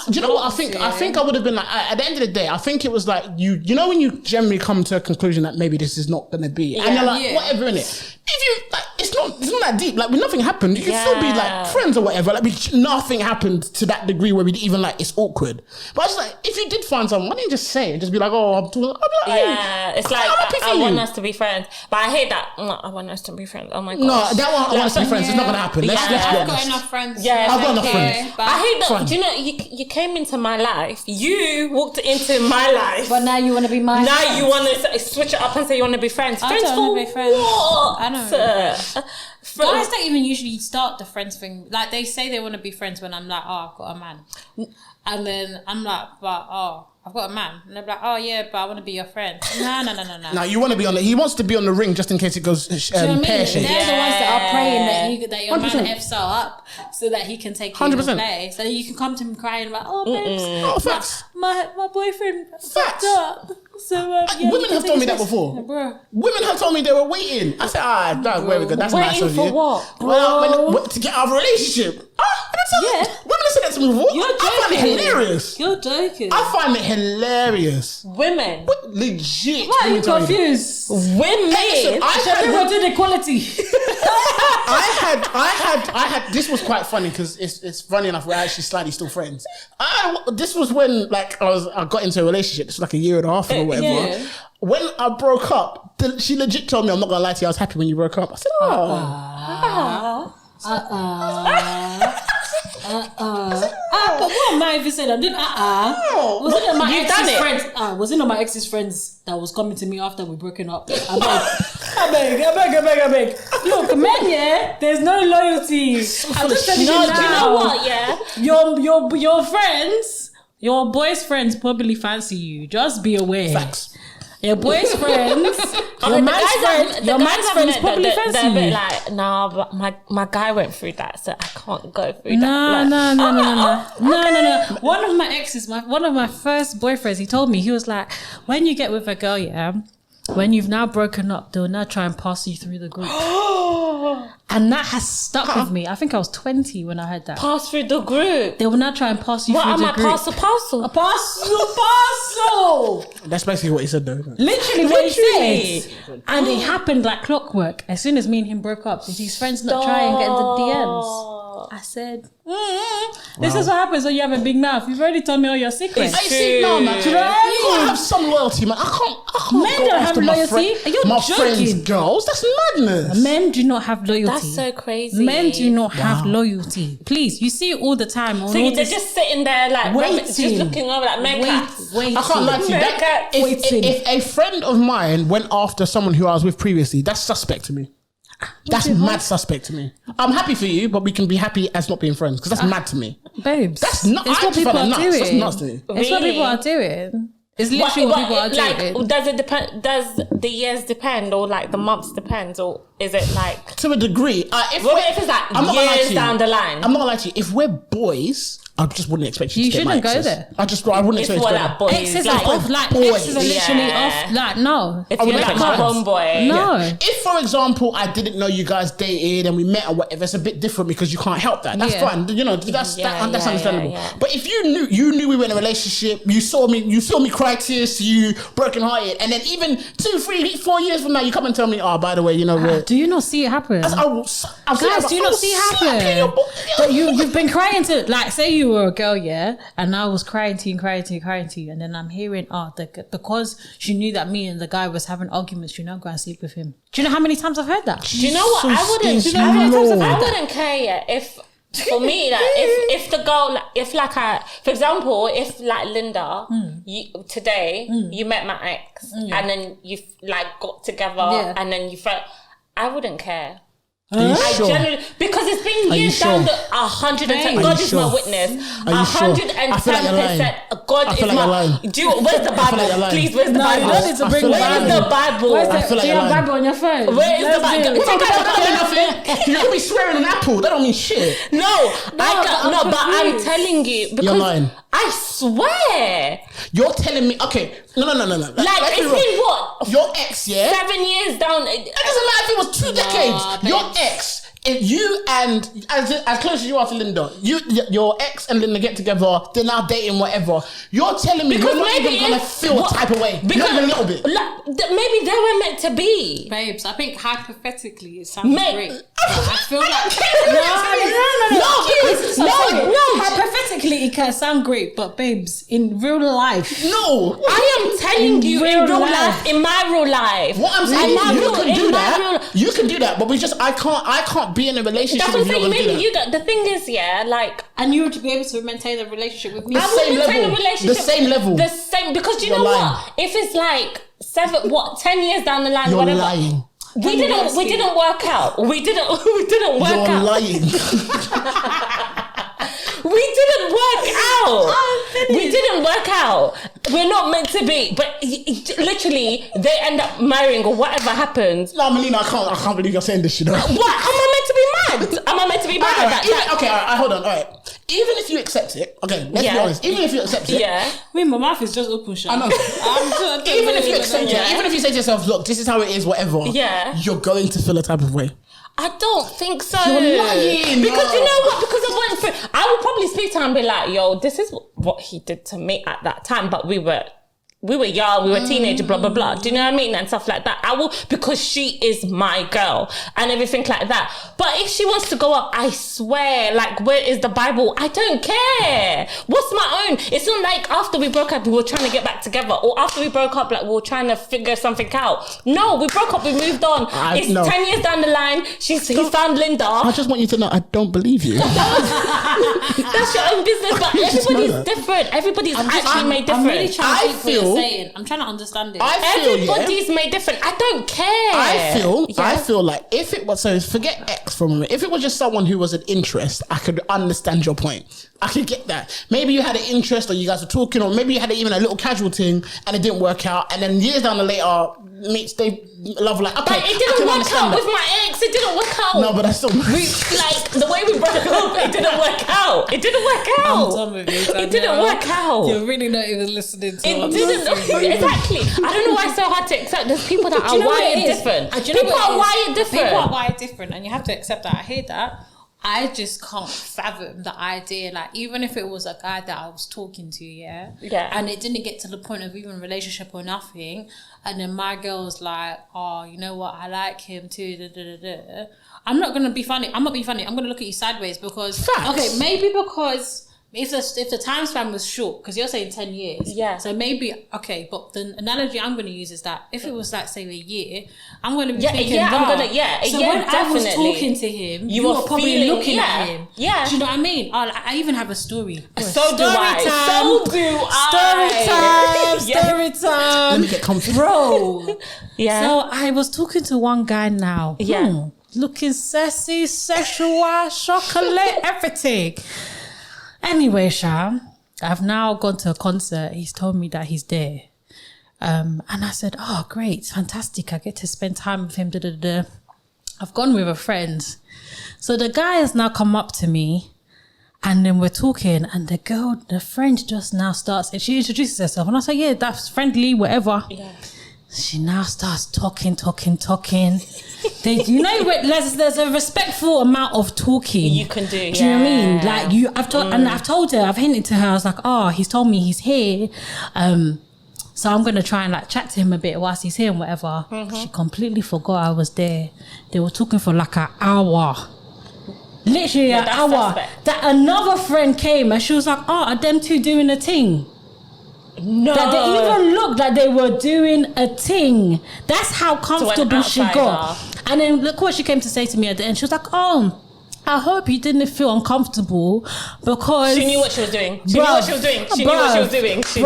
Do you know what I think? I think I would have been like, at the end of the day, I think it was like you know when you generally come to a conclusion that maybe this is not going to be, and you're like, whatever, innit? If you like, it's not that deep. Like, when nothing happened, you can still be like friends or whatever. Like, nothing happened to that degree where we'd even like it's awkward. But I was like, if you did find someone, why didn't you just say it? Just be like, oh, I'm talking. I'd be like, hey, it's like I want us to be friends, but I hate that. No, I want us to be friends. Oh my god. No, that one I want us to be friends. It's not gonna happen. Let's be honest. I've got enough friends. Yeah, I've got enough friends. I hate that. Do you know you came into my life? You walked into my life, but now you want to be my. Now friend. you want to switch it up and say you want to be friends. I don't want to be friends. What? I don't. Guys don't even usually start the friends thing. Like, they say they want to be friends when I'm like, oh, I've got a man. And then I'm like, but, oh, I've got a man. And they're like, oh, yeah, but I want to be your friend. No. No, you want to be on he wants to be on the ring just in case it goes pear-shaped. They're the ones that are praying that your 100%. Man F's up so that he can take you 100%. To play. So you can come to him crying like, oh, babes, facts. My boyfriend fucked up. So, women have told me that before. Bro. Women have told me they were waiting. I said, no, very good. That's nice of you. Waiting for what? Well, to get out of a relationship. Women have said that to me before. You're joking. I find it hilarious. You're joking. I find it hilarious. Women. Legit. Why are you confused? Women. Hey, listen, everyone did equality. I had. This was quite funny because it's funny enough. We're actually slightly still friends. This was when I got into a relationship. This was like a year and a half ago or whatever. Yeah. When I broke up, she legit told me, I'm not gonna lie to you, I was happy when you broke up. I said, but what am I even saying? I didn't. Was it my ex's friends? Was it not my ex's friends that was coming to me after we broken up? I beg. Look, men, yeah, there's no loyalty. I'm just telling you now. Do you know what? Yeah, your friends, your boys' friends probably fancy you. Just be aware. Facts. Your boy's friends, your man's friends probably fancy you. Like, nah, but my guy went through that, so I can't go through that. No. One of my exes, one of my first boyfriends, he told me, he was like, when you get with a girl, when you've now broken up, they'll now try and pass you through the group. And that has stuck with me. I think I was 20 when I heard that. Pass through the group. They will now try and pass you through the group. What am I, parcel? A parcel! That's basically what he said though. Literally what he said. And it happened like clockwork. As soon as me and him broke up, did his friends not try and get the DMs? I said, this is what happens when you have a big mouth. You've already told me all your secrets. I see now, man. You gotta have some loyalty, man. I can't Men don't have loyalty. My friends, girls. That's madness. Men do not have loyalty. That's so crazy. Men do not have loyalty. Please, you see it all the time. So they're just sitting there like just looking over like waiting. I can't lie to you. If a friend of mine went after someone who I was with previously, that's suspect to me. That's mad suspect to me. I'm happy for you, but we can be happy as not being friends because that's mad to me. Babes, that's not. It's what people are doing. That's nuts to me. It's what people are doing. It's literally what people are doing. Like, does it depend? Does the years depend, or like the months depend, or is it like to a degree? If it's like years down the line, I'm not gonna lie to you. If we're boys, I just wouldn't expect you to get my shouldn't exes. go there. I wouldn't expect you to go there. Boys. Exes are off. Like exes are literally off. Like no. If you're like my homeboy, no. If for example I didn't know you guys dated and we met or whatever, it's a bit different because you can't help that. That's fine. You know that's understandable. Yeah. But if you knew we were in a relationship, you saw me cry tears to you, broken hearted, and then even 2, 3, 4 years from now you come and tell me, oh, by the way, you know do you not see it happen? Guys, do you not see it happen? But you've been crying to, like, say you were a girl, and I was crying to you, and then I'm hearing, because she knew that me and the guy was having arguments, you know, go and sleep with him. Do you know how many times I've heard that? Do you know what? I wouldn't care if, for me, like, if the girl, for example, if like Linda, you met my ex, and then you like got together, and then you felt, I wouldn't care. Genuinely, because it's been years down the 110. God is my witness. 110%. God is my. Where's the Bible? Please, where's the Bible? You don't need to bring Where's the Bible? Do you have Bible on your phone? Where is the Bible? You be swearing an apple. That don't mean shit. But I'm telling you because you're lying. I swear. You're telling me, okay, no. Like, it's been what? Your ex, 7 years down. It doesn't matter if it was 2 decades. Your ex, if you and, as close as you are to Linda, your ex and Linda get together, they're now dating, whatever. You're telling me you're not even going to feel a type of way. Not even a little bit. Maybe they were meant to be. Babes, I think hypothetically it sounds great. I feel like no. Hypothetically, it can sound great, but babes, in real life, no. I am telling you, in real life, in my real life, what I'm saying, you can do that, but I can't be in a relationship. That's what I'm saying. Maybe the thing is, and you would be able to maintain a relationship with me. The same level, because you know what? If it's like 10 years down the line, you're whatever. Lying. We didn't work out. We didn't work out. You're lying. We didn't work out. We didn't work out. We're not meant to be. But literally, they end up marrying or whatever happens. No, Melina, I can't believe you're saying this shit. What? Am I meant to be mad? Am I meant to be mad at that? Hold on. All right. Even if you accept it, okay, let's be honest. Even if you accept it, my mouth is just open shut. I know. Even if you accept it, even if you say to yourself, look, this is how it is, whatever. You're going to feel a type of way. I don't think so. You're lying. Because you know what? Because I went through. I would probably speak to him and be like, "Yo, this is what he did to me at that time." But we were young, we were teenagers, blah blah blah. Do you know what I mean? And stuff like that. I will, because she is my girl and everything like that. But if she wants to go up, I swear, like, where is the Bible? I don't care. What's my own? It's not like after we broke up, we were trying to get back together, or after we broke up, like we were trying to figure something out. No, we broke up, we moved on. It's 10 years down the line. He found Linda. I just want you to know, I don't believe you. That's your own business. But everybody's different. Everybody's actually made different. I'm really trying to think saying. I'm trying to understand it. Everybody's made different. I don't care. I feel like if it was, so forget sex from it. If it was just someone who was an interest, I could understand your point. I could get that. Maybe you had an interest, or you guys were talking, or maybe you had even a little casual thing and it didn't work out, and then years down the later, mates, they love like, okay, but it didn't work out with my ex. It didn't work out. No, but that's still like the way we broke up. It didn't work out. It didn't work out. I'm done with you, it didn't work out. You're really not even listening to it. Didn't exactly. I don't know why it's so hard to accept. There's people that are wired different. People are wired different. People are wired different, and you have to accept that. I hear that. I just can't fathom the idea, like, even if it was a guy that I was talking to, and it didn't get to the point of even relationship or nothing, and then my girl's like, oh, you know what, I like him too, I'm not going to be funny. I'm going to look at you sideways because, okay, maybe because if the time span was short, because you're saying 10 years. Yeah. So maybe, okay, but the analogy I'm going to use is that if it was like, say, a year, I'm going to be thinking, so when I was talking to him, you were probably looking at him. Yeah. Do you know what I mean? I even have a story. So do I. Story time. Let me get comfy. Bro. Yeah. So I was talking to one guy now. Yeah. Looking sassy, sexual, chocolate, everything. Anyway, Sha, I've now gone to a concert. He's told me that he's there. And I said, oh, great, fantastic. I get to spend time with him. I've gone with a friend. So the guy has now come up to me, and then we're talking, and the friend just now starts, and she introduces herself. And I say, yeah, that's friendly, whatever. Yeah. She now starts talking. There's a respectful amount of talking you can do. Do you know what I mean? Like I've told her, I've hinted to her. I was like, oh, he's told me he's here, so I'm gonna try and like chat to him a bit whilst he's here and whatever. Mm-hmm. She completely forgot I was there. They were talking for like an hour. Literally an hour. That another friend came and she was like, oh, are them two doing a thing? No. That they even looked like they were doing a thing. That's how comfortable she got. And then look what she came to say to me at the end. She was like, oh, I hope you didn't feel uncomfortable because... She knew what she was doing. She knew what she was doing. She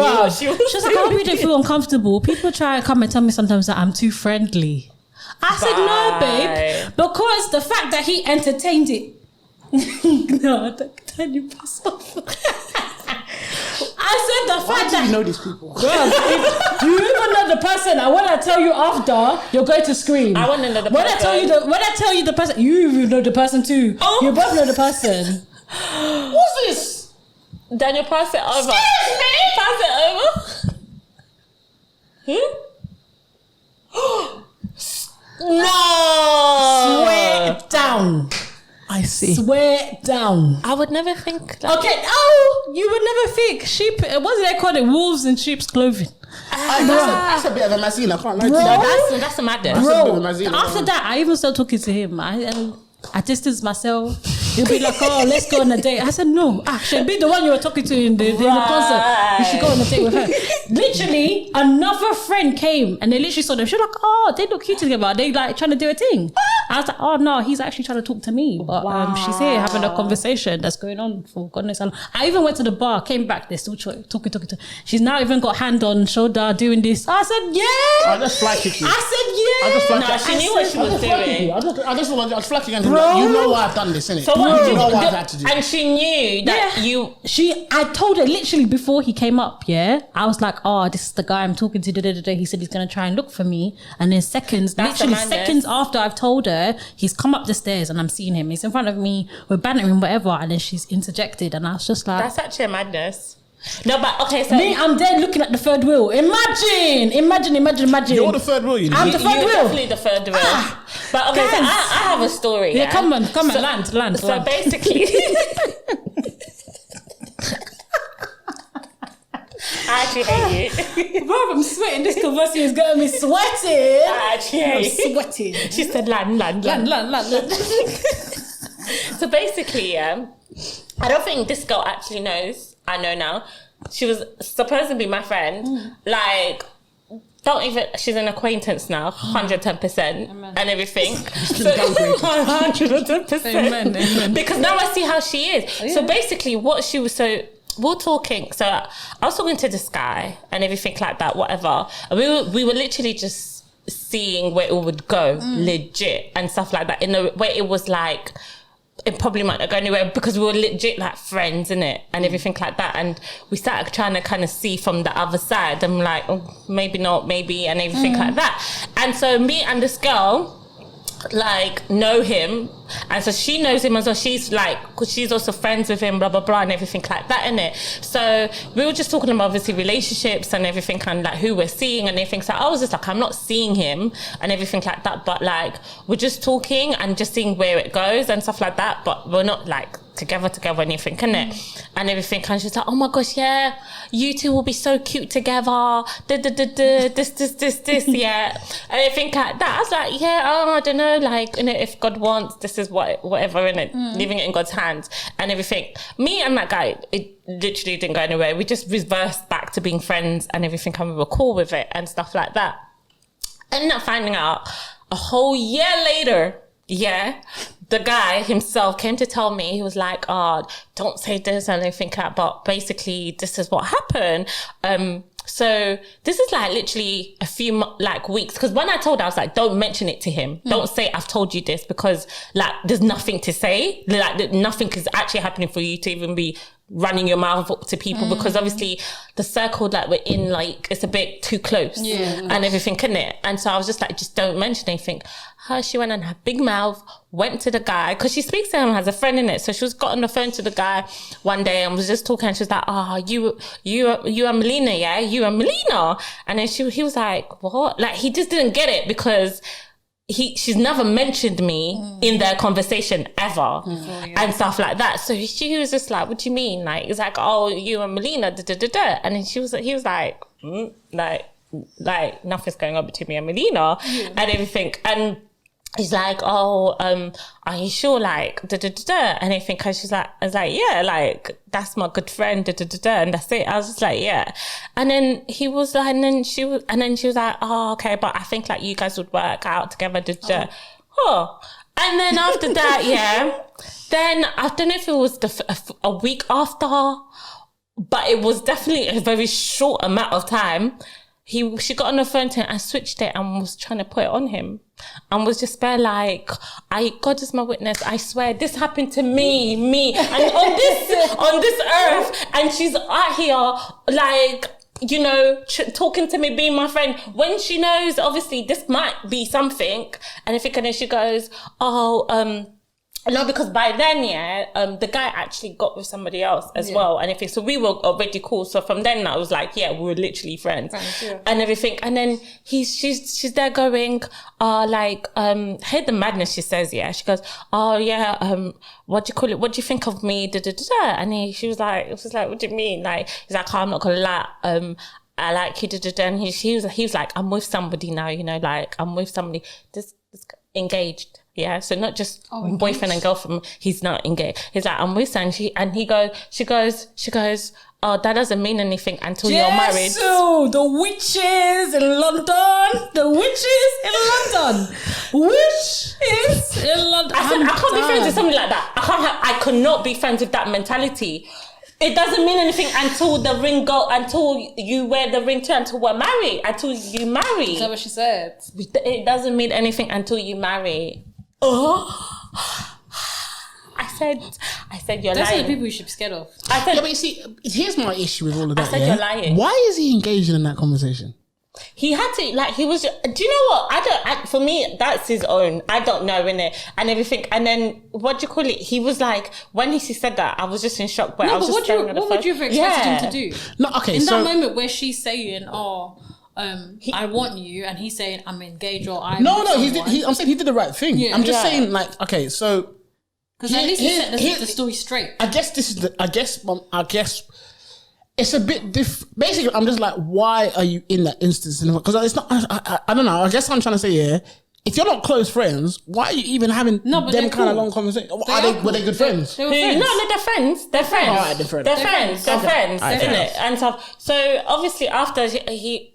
was like, I hope you didn't feel uncomfortable. People try and come and tell me sometimes that I'm too friendly. I said, no, babe. Because the fact that he entertained it... No, don't you pass off. I said the fact that you know these people. Girl, if you even know the person, and when I tell you after, you're going to scream. I want to know the person. When I tell you the person, you even know the person too. Oh. You both know the person. What's this? Daniel, pass it over. Excuse me? Pass it over. No. Swear down. I see. Swear down. I would never think that. Okay. Oh, you would never think sheep. What do they call it? Wolves in sheep's clothing. That's a bit of a mazine. I can't lie to you. That's a madness. Bro, after that, I even started talking to him. I distanced myself. He'll be like, oh, let's go on a date. I said, no. Should be the one you were talking to in the concert. You should go on a date with her. Literally, another friend came and they literally saw them. She was like, oh, they look cute together. They like trying to do a thing. I was like, oh, no, he's actually trying to talk to me. But she's here having a conversation that's going on for goodness sake. I even went to the bar, came back, they're still talking. She's now even got hand on shoulder doing this. I said, yeah. I just fly kick you. I said, yeah. She knew what she was doing. I just fly kick you. You know why I've done this, innit? So what you know what I've had to do. And she knew that I told her literally before he came up, I was like, oh, this is the guy I'm talking to. He said he's going to try and look for me. And then seconds after I've told her, he's come up the stairs and I'm seeing him. He's in front of me, we're bantering, whatever. And then she's interjected. And I was just like... That's actually a madness. No, but okay, so... Me, I'm there looking at the third wheel. Imagine. You're the third wheel, you know. I'm the third wheel. You're definitely the third wheel. But okay, so I have a story. Yeah, come on, land. So basically... I actually hate you. Bro, I'm sweating. This conversation is getting me sweating. I actually hate you. Sweating. She said land. So basically, I don't think this girl actually knows. I know now. She was supposed to be my friend. Like, she's an acquaintance now, 110% and everything. So 110%. Amen. Because now I see how she is. Oh, yeah. So basically what she was we're talking. So I was talking to this guy and everything like that, whatever. And we were literally just seeing where it would go, legit, and stuff like that. In a way, it was like, it probably might not go anywhere because we were legit like friends, innit? And everything like that. And we started trying to kind of see from the other side. I'm like, oh, maybe not, maybe, and everything like that. And so me and this girl, like, know him, and so she knows him as well. She's like, because she's also friends with him, blah blah blah, and everything like that, innit? So we were just talking about obviously relationships and everything, kind of like who we're seeing and everything. So I was just like, I'm not seeing him and everything like that, but like we're just talking and just seeing where it goes and stuff like that, but we're not like together and everything, innit? And everything, and she's like, oh my gosh, yeah, you two will be so cute together, this, yeah, and everything like that. I was like, yeah, I don't know, like, if God wants, this is whatever, innit? Leaving it in God's hands and everything. Me and that guy, it literally didn't go anywhere. We just reversed back to being friends and everything, and we were cool with it and stuff like that. Ended up finding out a whole year later, the guy himself came to tell me, he was like, oh, don't say this and everything like that, but basically this is what happened. So this is like literally a few like weeks, because when I told her, I was like, don't mention it to him. Don't say I've told you this, because like there's nothing to say. Like nothing is actually happening for you to even be running your mouth up to people, because obviously the circle that we're in, like, it's a bit too close and everything, isn't it? And so I was just like, just don't mention anything. She went on her big mouth, went to the guy, because she speaks to him as a friend, in it. So she was got on the phone to the guy one day and was just talking, and she was like, oh, you are Melina, yeah? You are Melina. And then he was like, what? Like, he just didn't get it, because she's never mentioned me in their conversation ever and stuff like that. So she was just like, what do you mean? Like, it's like, oh, you and Melina, And then he was like, like nothing's going on between me and Melina and everything. And he's like, oh, are you sure? Like, and everything. And I was like, yeah, like, that's my good friend, and that's it. I was just like, yeah. And then he was like, and then she was like, oh, okay, but I think like you guys would work out together, And then after that, then I don't know if it was a week after, but it was definitely a very short amount of time. She got on the phone to him and switched it and was trying to put it on him, and was just bare like, God is my witness, I swear this happened to me, and on this earth, and she's out here like, you know, talking to me, being my friend, when she knows obviously this might be something. And then she goes, oh, no, because by then, the guy actually got with somebody else as well. And so we were already cool. So from then I was like, we were literally friends and everything. And then she's there going, hear the madness, she says, she goes, oh yeah, what do you call it? What do you think of me? And she was like, what do you mean? Like, he's like, oh, I'm not gonna lie, I like you, and he was like, I'm with somebody now, you know, like, I'm with somebody, this engaged. Yeah, so not just boyfriend and girlfriend. He's not engaged. He's like, I'm with her, she goes, oh, that doesn't mean anything until you're married. So the witches in London. I said, I can't be friends with somebody like that. I could not be friends with that mentality. It doesn't mean anything until until you wear the ring too, until we're married, until you marry. Is that what she said? It doesn't mean anything until you marry. Oh, I said you're lying. Those are the people you should be scared of. I said, but you see, here's my issue with all of that. I said you're lying. Why is he engaging in that conversation? He had to, like, he was, do you know what? For me, that's his own. I don't know, innit? And everything. And then, what do you call it? He was like, when he said that, I was just in shock. But what would you have expected him to do? No, okay, in that moment where she's saying, I want you, and he's saying, I'm engaged, or I'm I'm saying he did the right thing. I'm just saying, like, okay, so, because at least he set the story straight. I guess it's a bit basically, I'm just like, why are you in that instance? Because it's not, I don't know, I guess what I'm trying to say, if you're not close friends, why are you even having them kind of long conversations? Were they good friends? They were friends. No, they're friends. They're friends. All right, they're friends. They're friends. They're friends, isn't it? And stuff. So obviously after he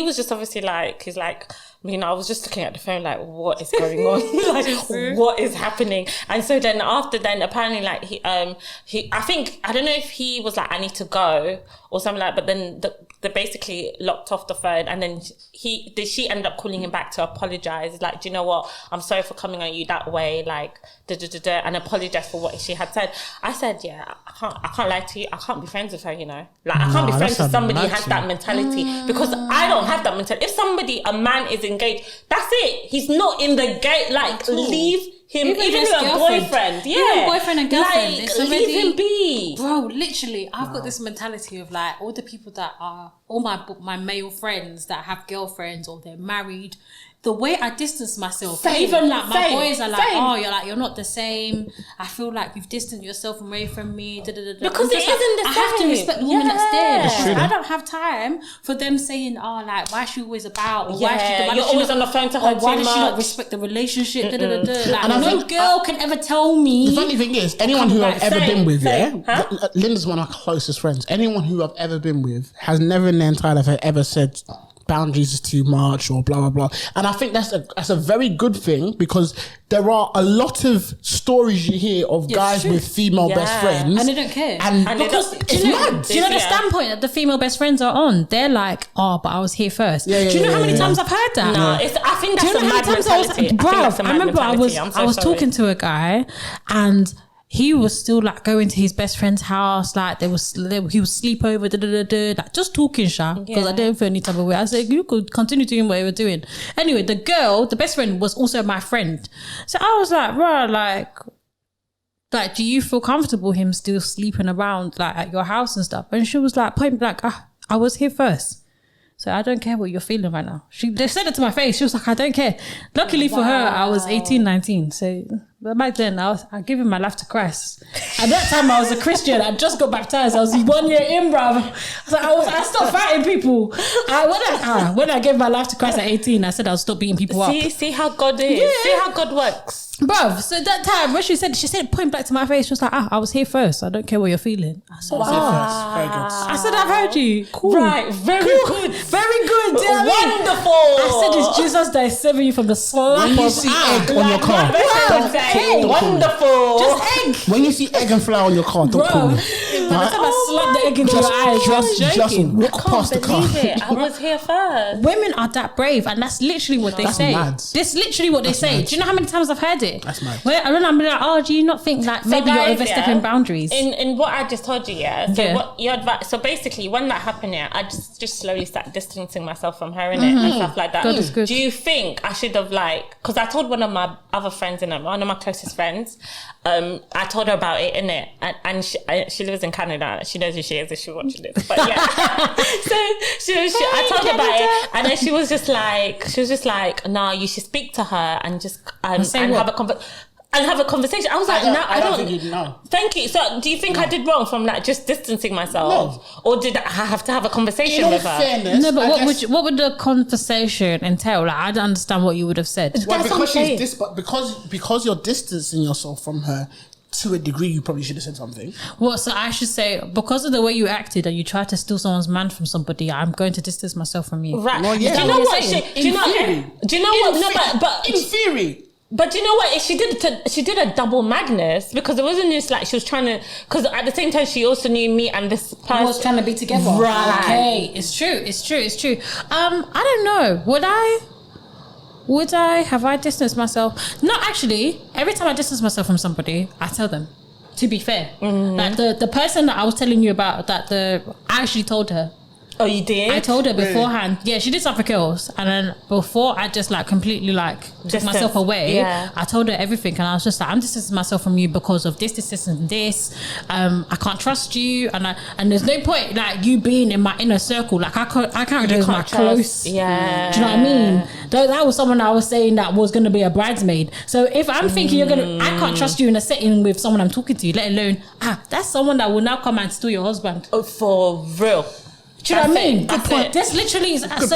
was just obviously like, he's like, I was just looking at the phone like, what is going on? Like, what is happening? And so then apparently like he I think, I don't know if he was like, I need to go or something like, but then they basically locked off the phone, and then she ended up calling him back to apologize. Like, do you know what? I'm sorry for coming on you that way, like, and apologize for what she had said. I said, yeah, I can't lie to you. I can't be friends with her, you know? Like, I can't be friends with somebody who has that mentality, because I don't have that mentality. If a man is engaged, that's it. He's not in the gate. Like, leave him, even a boyfriend. Yeah. Even boyfriend and girlfriend. Like, leave him be. Bro, literally, I've got this mentality of like, all the people that are, all my male friends that have girlfriends or they're married, the way I distance myself, even like my boys are like, you're not the same. I feel like you've distanced yourself away from me. Because it isn't the same. I have to respect the woman that's there. Because I don't have time for them saying, like, why is she always about? Or why you're always on the phone to her too much. Why does she not respect the relationship? Like, and no girl can ever tell me. The funny thing is, anyone who I've ever been with, Linda's one of our closest friends. Anyone who I've ever been with has never in their entire life ever said boundaries is too much or blah blah blah. And I think that's a very good thing, because there are a lot of stories you hear of guys with female best friends, and they don't care. And because it's mad. Do you know the standpoint that the female best friends are on? They're like, but I was here first. Do you know how many times I've heard that? No, I think that's a mad mentality. I remember I was talking to a guy, and he was still like going to his best friend's house, like he was sleep over, like just talking because I didn't feel any type of way. I said, you could continue doing what you were doing. Anyway, the best friend was also my friend. So I was like, bro, like, do you feel comfortable him still sleeping around like at your house and stuff? And she was like, point blank, I was here first. So I don't care what you're feeling right now. They said it to my face. She was like, I don't care. Luckily for her, I was 18, 19. So but back then, I gave my life to Christ. At that time, I was a Christian. I just got baptized. I was 1 year in, bruv. I stopped fighting people. When I gave my life to Christ at 18, I said I'll stop beating people up. See how God is. Yeah. See how God works. Bruv, so that time when she said point back to my face, she was like, I was here first. I don't care what you're feeling. I said, Very good. I said, I've heard you. Cool. Right, very good. Very good. Wonderful. I said, it's Jesus that is saving you from the slap when you see egg on your car. Wonderful. Just egg. When you see egg and flour on your car, don't call me. By the time I slap the egg into your eyes, just walk past the car. I was here first. Women are that brave, and that's literally what they say. Mad. That's literally what they say. Mad. Do you know how many times I've heard it? That's mad. When I'm like, do you not think like maybe you're overstepping boundaries? In what I just told you, what your advice? So basically, when that happened, I just slowly started distancing myself from her and stuff like that. God is good. Do you think I should have because I told one of my other friends one of my closest friends, I told her about it and she lives in Canada. She knows who she is if she watches this. But yeah, so I told her about it, and then she was just like, no, you should speak to her and just and have a conversation. I was like, no, I don't think you know. Thank you. So do you think I did wrong from like just distancing myself? No. Or did I have to have a conversation with her? Fairness, no, but what would the conversation entail? Like, I don't understand what you would have said. Well, because you're distancing yourself from her to a degree, you probably should have said something. Well, so I should say, because of the way you acted and you tried to steal someone's man from somebody, I'm going to distance myself from you. Right. Well, yeah. Do you know what? Do you know what? No, but in theory. But you know what? She did a double madness, because it wasn't just like she was trying to. Because at the same time, she also knew me and this person was trying to be together. Right. Okay, it's true. I don't know. Would I? Have I distanced myself? No, actually. Every time I distance myself from somebody, I tell them. To be fair, like the person that I was telling you about, I actually told her. Oh, you did? I told her beforehand. Yeah, she did something else. And then before I just like completely like took myself away, I told her everything. And I was just like, I'm distancing myself from you because of this, and this. I can't trust you. And there's no point like you being in my inner circle. Like I can't do my close. Yeah. Do you know what I mean? That was someone I was saying that was going to be a bridesmaid. So if I'm thinking I can't trust you in a setting with someone I'm talking to, let alone, that's someone that will now come and steal your husband. Oh, for real. Do you know what I mean? Good point. This literally is that's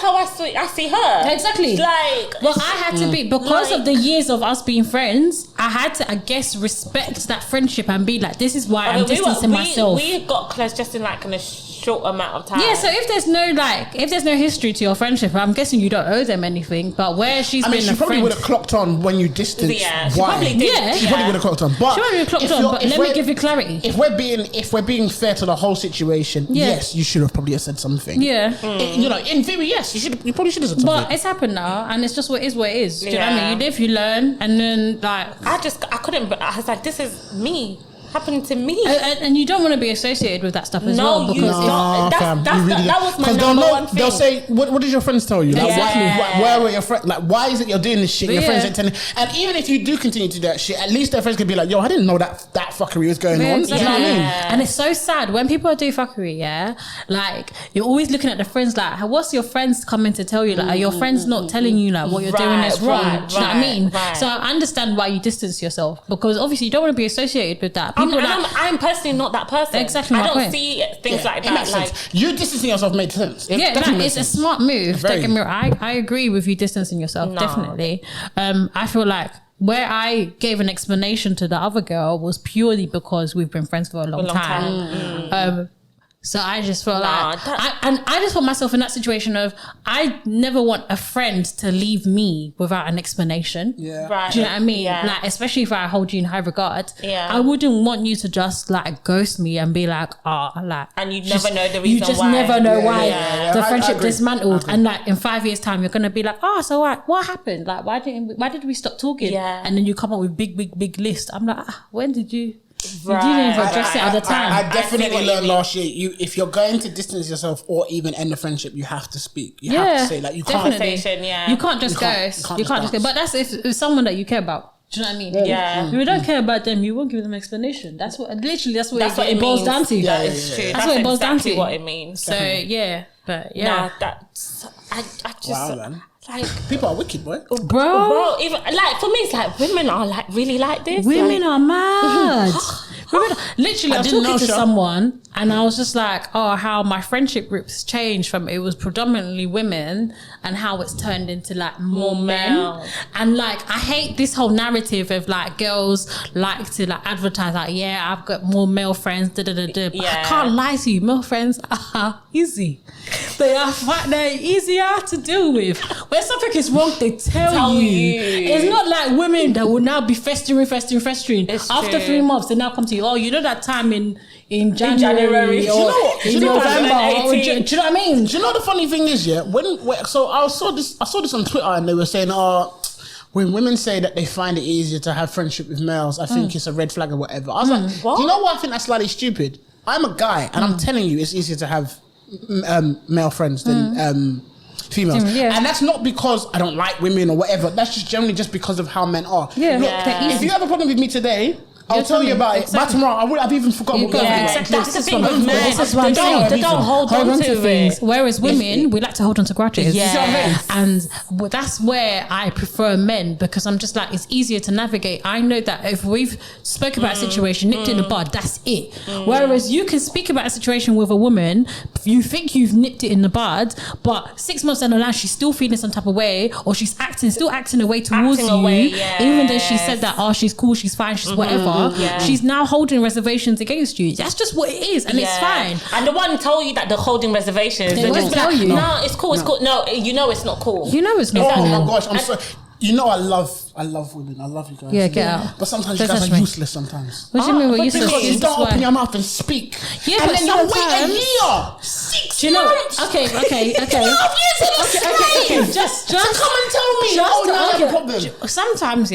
how I see her. Exactly. Like, well, I had to be because of the years of us being friends. I had to, I guess, respect that friendship and be like, this is why I'm distancing myself. We got close just in like in a short amount of time. Yeah, so if there's no history to your friendship, I'm guessing you don't owe them anything. But where she's been she probably would have clocked on when you distanced. Yeah, she probably did. Yeah, she probably would have clocked on. But she would have clocked on. But let me give you clarity. If we're being fair to the whole situation, yes, you should have probably said something. Yeah, in theory, yes, you probably should have said something. But it's happened now, and it's just what it is. Do you know what I mean? You live, you learn, and then I couldn't. But I was like, this is me. Happened to me, and you don't want to be associated with that stuff as well. Because that was my number one thing. They'll say, "What did your friends tell you? Like, where were your friends? Like, why is it you're doing this shit? Your friends ain't telling." And even if you do continue to do that shit, at least their friends could be like, "Yo, I didn't know that fuckery was going on." Exactly. You know what I mean? And it's so sad when people do fuckery. Yeah, like you're always looking at the friends. Like, what's your friends coming to tell you? Like, are your friends not telling you like what you're doing is wrong? Do you know what I mean? Right. So I understand why you distance yourself, because obviously you don't want to be associated with that. I'm personally not that person. Exactly. I don't see things like that. Like, you distancing yourself made sense. It's a smart move. Don't get me wrong. I agree with you distancing yourself. Definitely. I feel like where I gave an explanation to the other girl was purely because we've been friends for a long time. So I just felt I just put myself in that situation of I never want a friend to leave me without an explanation. Yeah. Right. Do you know what I mean? Yeah. Like, especially if I hold you in high regard. Yeah. I wouldn't want you to just like ghost me and be like, and you never know the reason why. You just never know why the friendship I dismantled. And like in 5 years' time, you're gonna be like, so what happened? Like, why did we stop talking? Yeah. And then you come up with big list. I'm like, when did you? You didn't even address it at the time. I definitely learned last year. If you're going to distance yourself or even end the friendship, you have to speak. You have to say, like, you can't. You can't just go. You can't just go. But that's if it's someone that you care about. Do you know what I mean? Yeah. If you don't care about them, you won't give them explanation. That's what it means. boils down to. That is true. That's what it boils down to. What it means. So I just man. like people are wicked, boy. Bro, even like for me, it's like women are like really like this. Women are mad. Literally, I was talking to someone and I was just like, how my friendship groups changed from it was predominantly women and how it's turned into like more men. And like, I hate this whole narrative of like girls like to like advertise like, I've got more male friends, But I can't lie to you, male friends are easy. They're easier to deal with. When something is wrong, they tell you. It's not like women that will now be festering. After 3 months, they now come to you. You know that time in January or in November. Do you know what I mean? Do you know the funny thing is, so I saw this on Twitter and they were saying, when women say that they find it easier to have friendship with males, I think it's a red flag or whatever. I was like, what? Do you know what? I think that's slightly stupid. I'm a guy and I'm telling you it's easier to have male friends than females. And that's not because I don't like women or whatever. That's just generally just because of how men are. Look, if you have a problem with me today, I'll tell you about it. By tomorrow, I've even forgotten what That's the thing with men. They don't hold on to things. Whereas women, we like to hold on to grudges. And that's where I prefer men, because I'm just like, it's easier to navigate. I know that if we've spoke about a situation, nipped in the bud, that's it. Whereas you can speak about a situation with a woman, you think you've nipped it in the bud, but 6 months down the line, she's still feeling some type of way, or she's still acting a way towards you, even though she said that, she's cool, she's fine, she's whatever. She's now holding reservations against you. That's just what it is, and it's fine. And the one told you that they're holding reservations. They won't tell you. No, it's cool. It's cool. No, you know it's not cool. You know it's not cool. Oh my gosh, I'm sorry. You know I love women. I love you guys. Yeah, get out. But sometimes you guys are useless sometimes. What do you mean we're useless? Because you don't open your mouth and speak. Yeah, and but then you wait a year. 6 months. Okay. 2.5 years. Okay. Just come and tell me. I have a problem. Sometimes,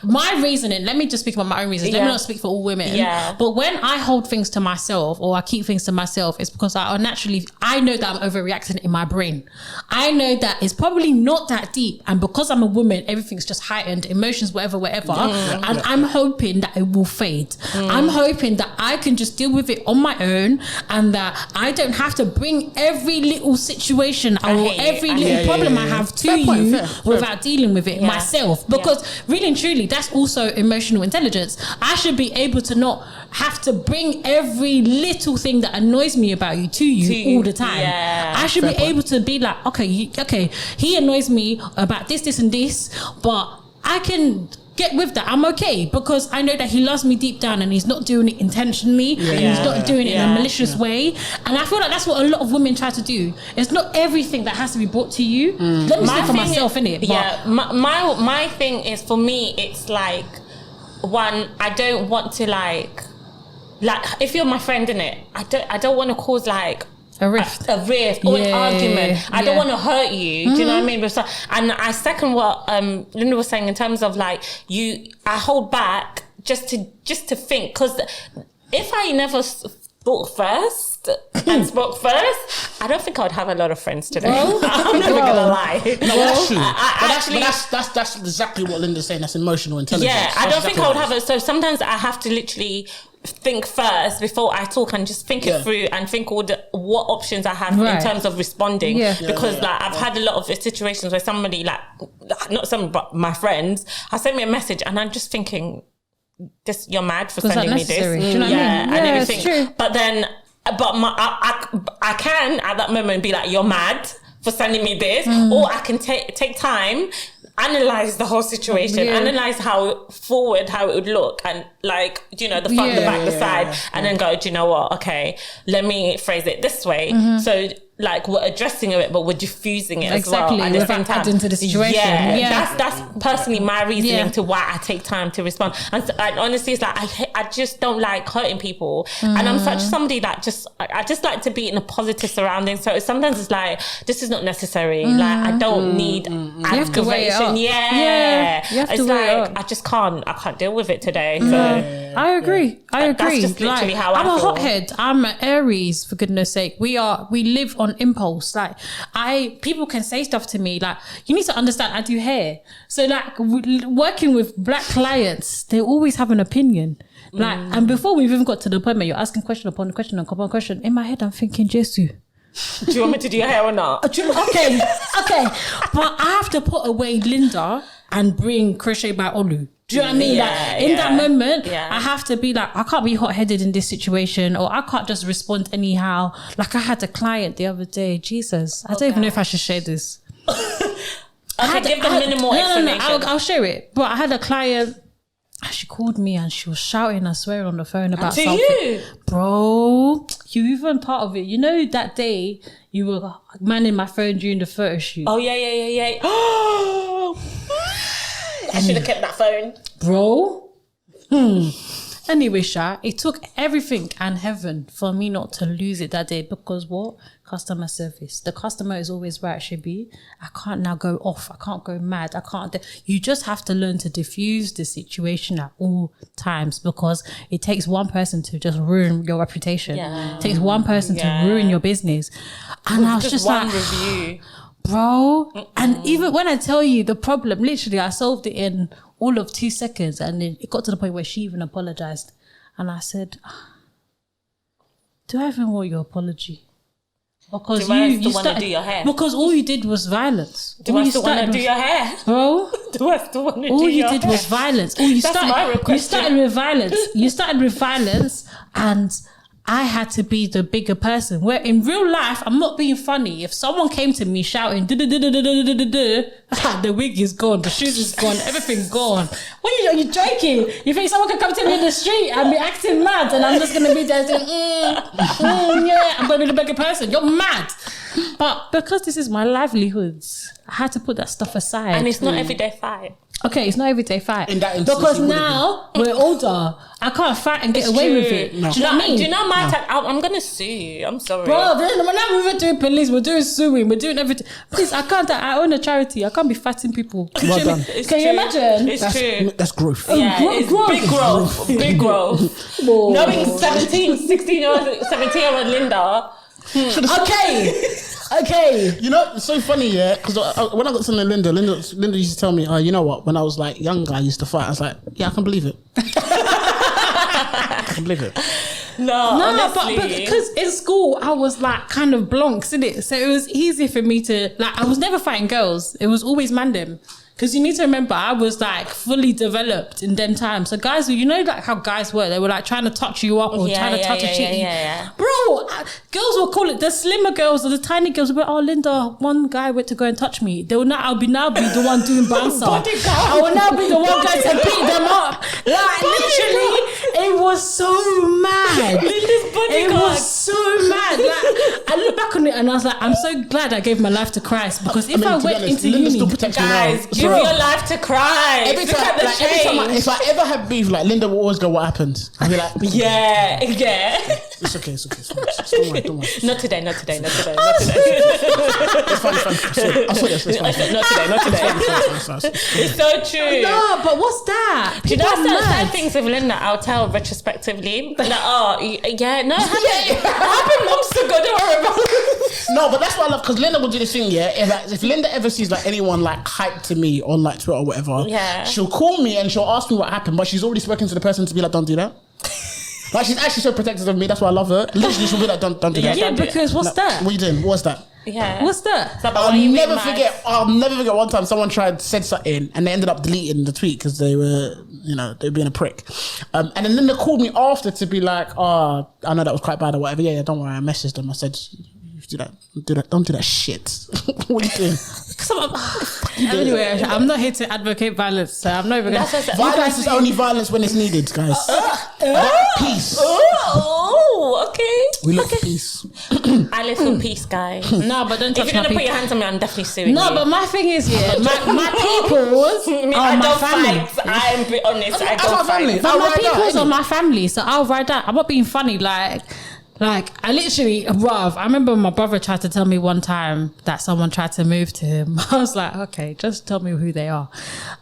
my reasoning, let me just speak about my own reasons. Let me not speak for all women. Yeah. But when I hold things to myself or I keep things to myself, it's because I know that I'm overreacting in my brain. I know that it's probably not that deep. And because I'm a woman, everything's just heightened, emotions, whatever. And I'm hoping that it will fade. I'm hoping that I can just deal with it on my own and that I don't have to bring every little situation or every little problem I have to you without dealing with it myself. Because really and truly, that's also emotional intelligence. I should be able to not have to bring every little thing that annoys me about you to you all the time. I should be able to be like, okay, he annoys me about this and this, but I can get with that. I'm okay because I know that he loves me deep down and he's not doing it intentionally and he's not doing it in a malicious way. And I feel like that's what a lot of women try to do. It's not everything that has to be brought to you. Let me speak for myself, innit? Yeah, my thing is, for me, it's like, one, I don't want to like if you're my friend, innit, I don't want to cause like a rift or an argument. I don't want to hurt you. Do you know what I mean? And I second what Linda was saying in terms of like I hold back just to think, because if I never thought first and spoke first, I don't think I would have a lot of friends today. I'm never gonna lie. No, that's true. That's exactly what Linda's saying. That's emotional intelligence. Yeah, I don't think I would have it. So sometimes I have to literally think first before I talk and just think it through and think what options I have in terms of responding. Because I've had a lot of situations where somebody not somebody but my friends has sent me a message and I'm just thinking, you're mad for sending me this. Do you know what I mean? And everything. It's true. But then I can at that moment be like, you're mad for sending me this, or I can take time, analyze the whole situation, analyze how it would look, and the front, the back, the side, and then go, do you know what? Okay, let me phrase it this way. So we're addressing it, but we're diffusing it as well at the same time. Adding to the situation. That's personally my reasoning to why I take time to respond. And honestly, it's like I just don't like hurting people, and I'm such somebody that I just like to be in a positive surrounding. So sometimes it's like, this is not necessary. I don't need aggravation. It's like I can't deal with it today. So I agree. That's just literally how I'm I feel. a hothead. I'm an Aries, for goodness sake. We live on impulse. People can say stuff to me. You need to understand, I do hair. So working with black clients, they always have an opinion. And before we've even got to the point where you're asking question upon question upon question, in my head I'm thinking, Jesus, do you want me to do your hair or not? Okay. But I have to put away Linda and bring Crochet by Olu. Do you know what I mean? In that moment, I have to be I can't be hot-headed in this situation, or I can't just respond anyhow. I had a client the other day. Jesus, I don't even know if I should share this. Give them minimal explanation. No, I'll share it. But I had a client, she called me and she was shouting and swearing on the phone about something. You? Bro, you even part of it. You know that day you were manning my phone during the photo shoot? Oh, yeah. I should have kept that phone. Bro. Anyway, Sha, it took everything and heaven for me not to lose it that day, because what? Customer service. The customer is always where it should be. I can't now go off. I can't go mad. You just have to learn to diffuse the situation at all times, because it takes one person to just ruin your reputation. It takes one person to ruin your business. And I was just one review. Bro. And even when I tell you the problem, literally I solved it in all of 2 seconds, and then it got to the point where she even apologized. And I said, do I even want your apology? Because you started, do your hair? Because all you did was violence. Do I still want to do your hair? Bro? Do I still want to do your hair? All you did was violence. You started with violence. You started with violence, and I had to be the bigger person. Where in real life, I'm not being funny. If someone came to me shouting, the wig is gone, the shoes is gone, everything's gone. Are you joking? You think someone can come to me in the street and be acting mad, and I'm just going to be there saying, I'm going to be the bigger person? You're mad. But because this is my livelihoods, I had to put that stuff aside. And it's not everyday fight. Okay, it's not everyday fight. In that instance, because now we're older. I can't fight and get away with it. No. Do you know what I mean? Do you know my attack? I'm going to sue you. I'm sorry. Bro, we're not doing police. We're doing suing. We're doing everything. Please, I can't. I own a charity. I can't be fighting people. Well done. Can you imagine? It's true. That's growth. Yeah, it's big growth. Big growth. Knowing 17-year-old Linda. Okay. You know, it's so funny, because when I got to know Linda used to tell me, you know what, when I was younger, I used to fight. I was like, yeah, I can believe it. I can believe it. No, honestly. but because in school I was like kind of blonks, innit? So it was easy for me to like. I was never fighting girls. It was always mandem. Because you need to remember, I was like fully developed in them times. So guys, you know like how guys were, they were like trying to touch you up or trying to touch a cheek. Bro, girls will call it, the slimmer girls or the tiny girls will be, oh Linda, one guy went to go and touch me. They will now, I'll now be the one doing bouncer. I will now be the one going to beat them up. Like literally, it was so mad. It was so mad. Like I look back on it and I was like, I'm so glad I gave my life to Christ, because if I went into uni, guys, give your life to Christ. Every time if I ever have beef, like Linda will always go, what happened? I'll be like, yeah. It's okay. Don't worry. Not today. It's fine. Not today. It's so true. No, but what's that? Do you know certain things with Linda I'll tell retrospectively? Like, it happened months ago, don't worry about it. No, but that's what I love, because Linda will do this thing, if Linda ever sees like anyone like hype to me on like Twitter or whatever, she'll call me and she'll ask me what happened, but she's already spoken to the person to be like, don't do that. Like, she's actually so protective of me. That's why I love her. Literally, she'll be like, don't do that. Yeah, because what's that? What are you doing? What's that? Yeah. What's that? I'll never forget one time someone said something and they ended up deleting the tweet because they were, they were being a prick. And then Linda called me after to be like, I know that was quite bad or whatever. Yeah, don't worry. I messaged them. I said, don't do that shit. What are you doing? Anyway, I'm not here to advocate violence, so I'm not even going to... Violence is only violence when it's needed, guys. Peace. Oh, okay. We look for peace. I live for peace, guys. No, but don't touch if you're my going to people. put your hands on me, I'm definitely suing you. No, but my thing is, my peoples I my don't family. fight. I'm be honest, I That's don't my family. fight. But my ride peoples out, are my family, so I'll ride out. I'm not being funny, like I literally, I remember my brother tried to tell me one time that someone tried to move to him. I was like, okay, just tell me who they are.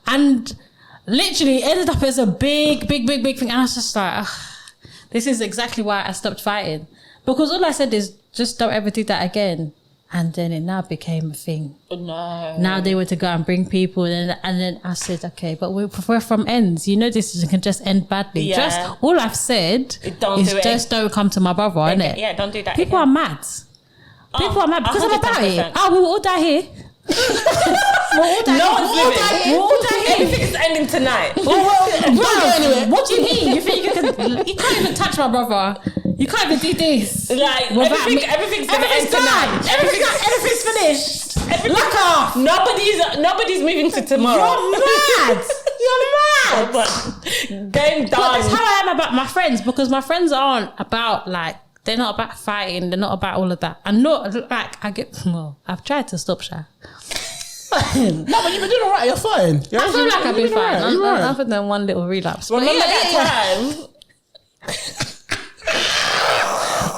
And literally it ended up as a big thing. And I was just like, this is exactly why I stopped fighting. Because all I said is, just don't ever do that again. And then it now became a thing. No. Now they were to go and bring people, and then I said, okay, but we're from ends. This can just end badly. Yeah. Just all I've said don't come to my brother, innit? Yeah, don't do that. People are mad. People are mad because I'm about it. Oh, we will all die here. No one's living. We'll all die here. Everything's ending tonight. What do you mean? You think you can't even touch my brother? You can't even do this. Like everything's gonna end tonight. Everything's finished. Lock off. Nobody's moving to tomorrow. You're mad. Game done. But that's how I am about my friends, because my friends aren't about they're not about fighting. They're not about all of that. And not I've tried to stop Sha. No, but you've been doing alright. You're fine. I feel like I've been fine. Right. Other than one little relapse. Remember that time?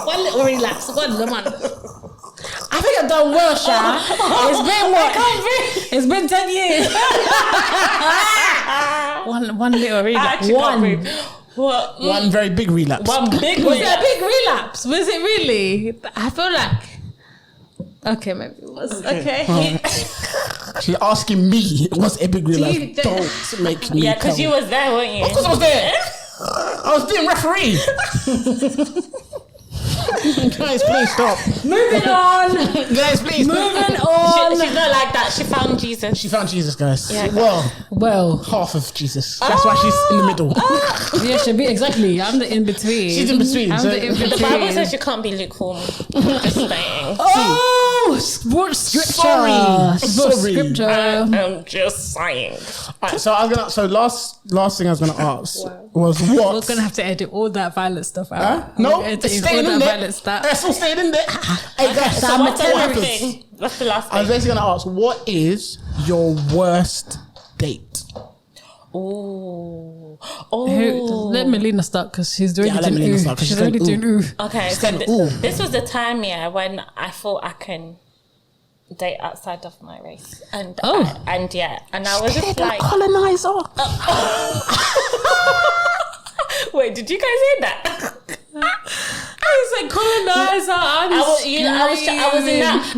One little relapse. One. I think I've done well, Sha. It's been what? It's been 10 years. One little relapse. One very big relapse. Was it a big relapse? Was it really? I feel like... Okay, maybe it was. Okay. She's asking me, what's a big relapse? Don't make me. Yeah, because you was there, weren't you? Of course I was there. I was doing referee. Guys, please stop. Moving on. Guys, please. Moving on. She's not like that. She found Jesus. She found Jesus, guys. Yeah. Well, half of Jesus. That's why she's in the middle. Yeah, she'll be exactly. I'm the in between. She's in between. The Bible says you can't be lukewarm. Just saying. Oh, what scripture? Sorry. Scripture. I'm just saying. Right, so last thing I was gonna ask was what? We're gonna have to edit all that violent stuff out. No, it's staying in there. That's all staying in there. Hey guys, so what happens? That's the last thing. I was basically gonna ask, what is your worst date? Oh. Let Melina start, because she's already doing ooh. She's already doing ooh. Okay, so this was the time, when I thought I can date outside of my race, and I was just like colonizer. Wait, did you guys hear that? I said colonizer. I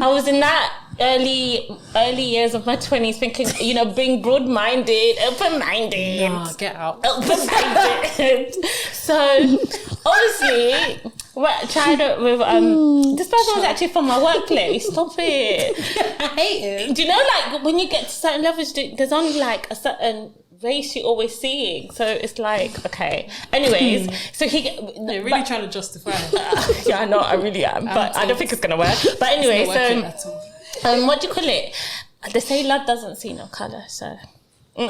was in that early years of my 20s thinking, being broad-minded, open-minded. Nah, get out. Open-minded. So, obviously, tried it with, this person was actually from my workplace. Stop it. I hate it. Do you know, like, when you get to certain levels, there's only, like, a certain race you're always seeing, so it's like, okay. Anyways, so they're really trying to justify it. Yeah, I know, I really am, but I don't think it's gonna work. But anyway, so what do you call it? They say love doesn't see no colour, so You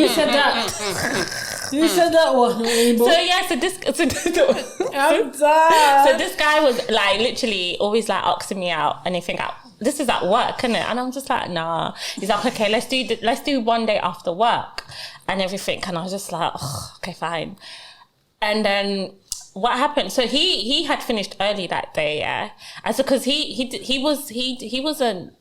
said that. You said that one. So yeah, so this guy was like literally always like asking me out, and anything out. This is at work, isn't it? And I'm just like, nah. He's like, okay, let's do one day after work and everything. And I was just like, oh, okay, fine. And then what happened? So he had finished early that day, yeah. And so because he wasn't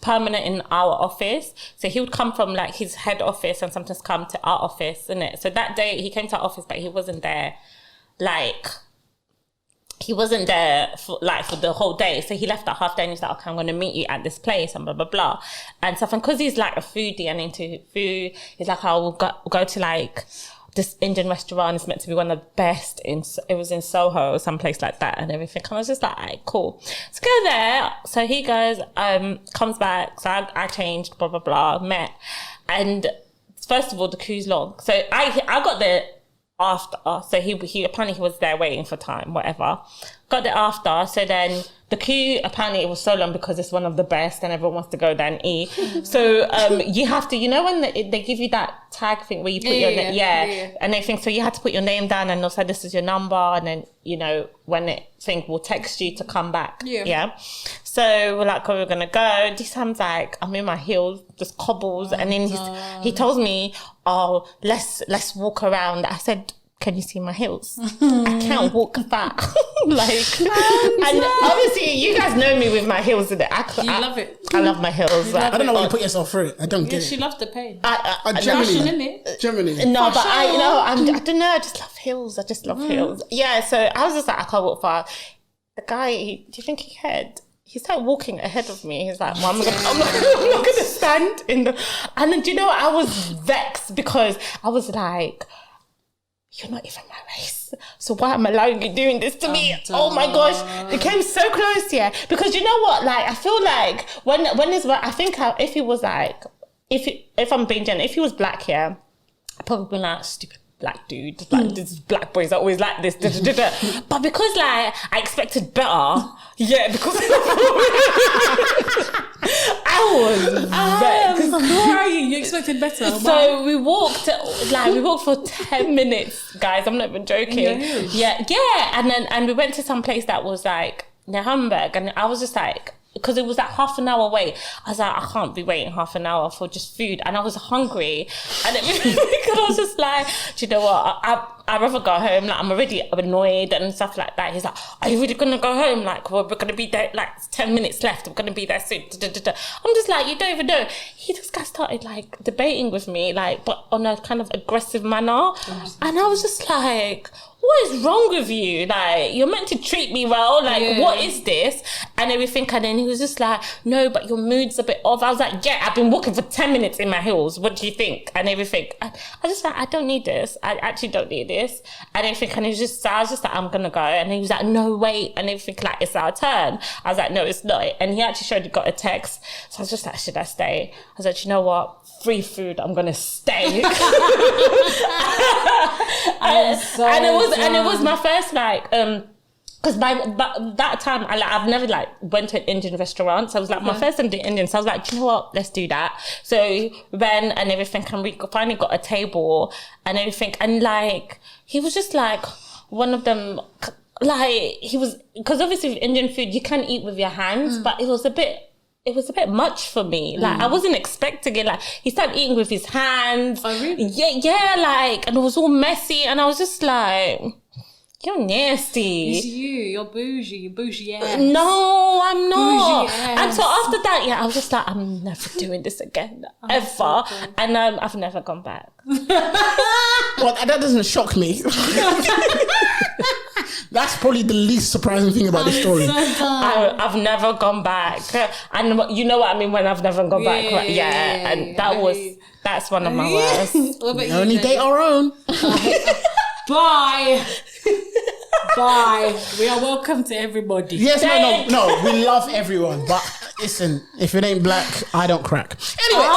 permanent in our office, so he would come from like his head office and sometimes come to our office, innit? So that day he came to our office, but he wasn't there, like. He wasn't there for the whole day. So he left at half day and he's like, okay, I'm going to meet you at this place and blah, blah, blah. And stuff. And because he's like a foodie and into food, he's like, I will go to like this Indian restaurant. It's meant to be one of the best. It was in Soho or someplace like that and everything. And I was just like, all right, cool. Let's go there. So he goes, comes back. So I changed, blah, blah, blah, met. And first of all, the queue's long. So I got there after, so he apparently he was there waiting for time, whatever. Got there after, so then the queue, apparently it was so long because it's one of the best and everyone wants to go there and eat. So you have to, when they give you that tag thing where you put your name, and they think, so you had to put your name down and also this is your number, and then, when it think will text you to come back. Yeah. So we're like, oh, we're gonna go. This time's like, I'm in my heels, just cobbles, and then he tells me, oh, let's walk around. I said, can you see my heels? I can't walk back. And obviously you guys know me with my heels. You love it. I love my heels. I don't know why you put yourself through it. I don't get it. She loves the pain. Generally. No, but I don't know. I just love heels. I just love heels. Yeah, so I was just like, I can't walk far. The guy, do you think he cared? He started walking ahead of me. He's like, well, I'm not going to stand in the... And then, do you know, I was vexed because I was like, you're not even my race. So why am I allowing you doing this to me? Oh my gosh. It came so close, yeah. Because you know what? Like, I feel like if he was like, if I'm being genuine, if he was black, yeah, I'd probably be like, stupid black dude. Like, this black boys are always like this. But because like, I expected better, yeah, because I was vexed. You expected better. So we walked for 10 minutes, guys. I'm not even joking. Yeah. And we went to some place that was like near Hamburg, and I was just like, because it was like half an hour wait. I was like, I can't be waiting half an hour for just food. And I was hungry. And I was just like, do you know what? I'd rather go home. Like, I'm already annoyed and stuff like that. He's like, are you really going to go home? Like, well, we're going to be there, like, 10 minutes left. We're going to be there soon. I'm just like, you don't even know. He just got started, like, debating with me, like, but on a kind of aggressive manner. And I was just like, what is wrong with you? Like, you're meant to treat me well. Like, what is this? And everything. And then he was just like, no, but your mood's a bit off. I was like, yeah, I've been walking for 10 minutes in my heels. What do you think? And everything. I was just like, I don't need this. I actually don't need this. And everything. And I was just like, I'm going to go. And he was like, no, wait. And everything, like, it's our turn. I was like, no, it's not. And he actually showed he got a text. So I was just like, should I stay? I was like, you know what? Free food. I'm going to stay. And it was my first, like, because by that time, I've never, like, went to an Indian restaurant. So I was like, my first time doing Indian. So I was like, do you know what? Let's do that. So when and everything, and we finally got a table and everything. And, like, he was just, like, one of them, like, he was, because obviously with Indian food, you can eat with your hands, but it was a bit much for me. Like, I wasn't expecting it. Like, he started eating with his hands. Oh, really? Yeah, like, and it was all messy. And I was just like, you're nasty. It's you're bougie ass. No, I'm not. Bougie ass. And so after that, yeah, I was just like, I'm never doing this again, ever. So and I've never gone back. Well, that doesn't shock me. That's probably the least surprising thing about the story. I've never gone back, and you know what I mean when I've never gone back. And that's one of my worst. Only date our own. Bye. Bye. We are welcome to everybody. Yes, no. We love everyone, but listen, if it ain't black, I don't crack. Anyway,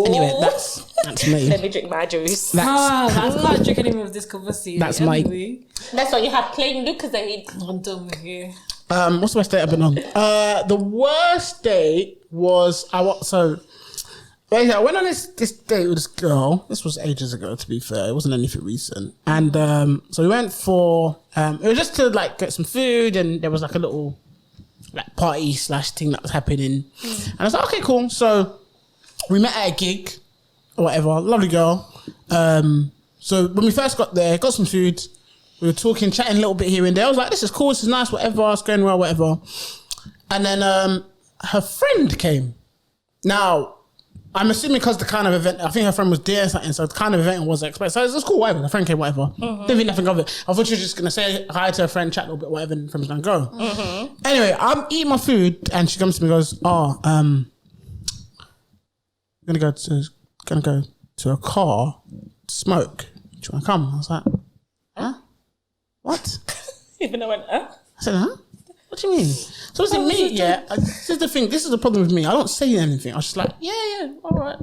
anyway, that's me. Let me drink my juice. I can't drink any more of this conversation. That's anyway. That's why you have plain Lucozade. I'm done with you. What's the worst date I've been on? The worst date was I went on this date with this girl. This was ages ago, to be fair. It wasn't anything recent. And so we went for it was just to like get some food, and there was like a little like party / thing that was happening. And I was like, okay, cool. So we met at a gig or whatever. Lovely girl. So when we first got there, got some food. We were talking, chatting a little bit here and there. I was like, this is cool, this is nice, whatever, it's going well, whatever. And then her friend came. Now, I'm assuming because the kind of event, I think her friend was doing something, so the kind of event was expected. So it was cool, whatever. The friend came, whatever. Didn't think nothing of it. I thought she was just going to say hi to her friend, chat a little bit, whatever, and the friend was going to go. Anyway, I'm eating my food, and she comes to me and goes, I'm going to go to a car to smoke. Do you want to come? I was like, huh? What? Even though I went, huh? I said, huh? What do you mean? So was it me? Yeah. This is the thing. This is the problem with me. I don't say anything. I was just like, yeah, all right.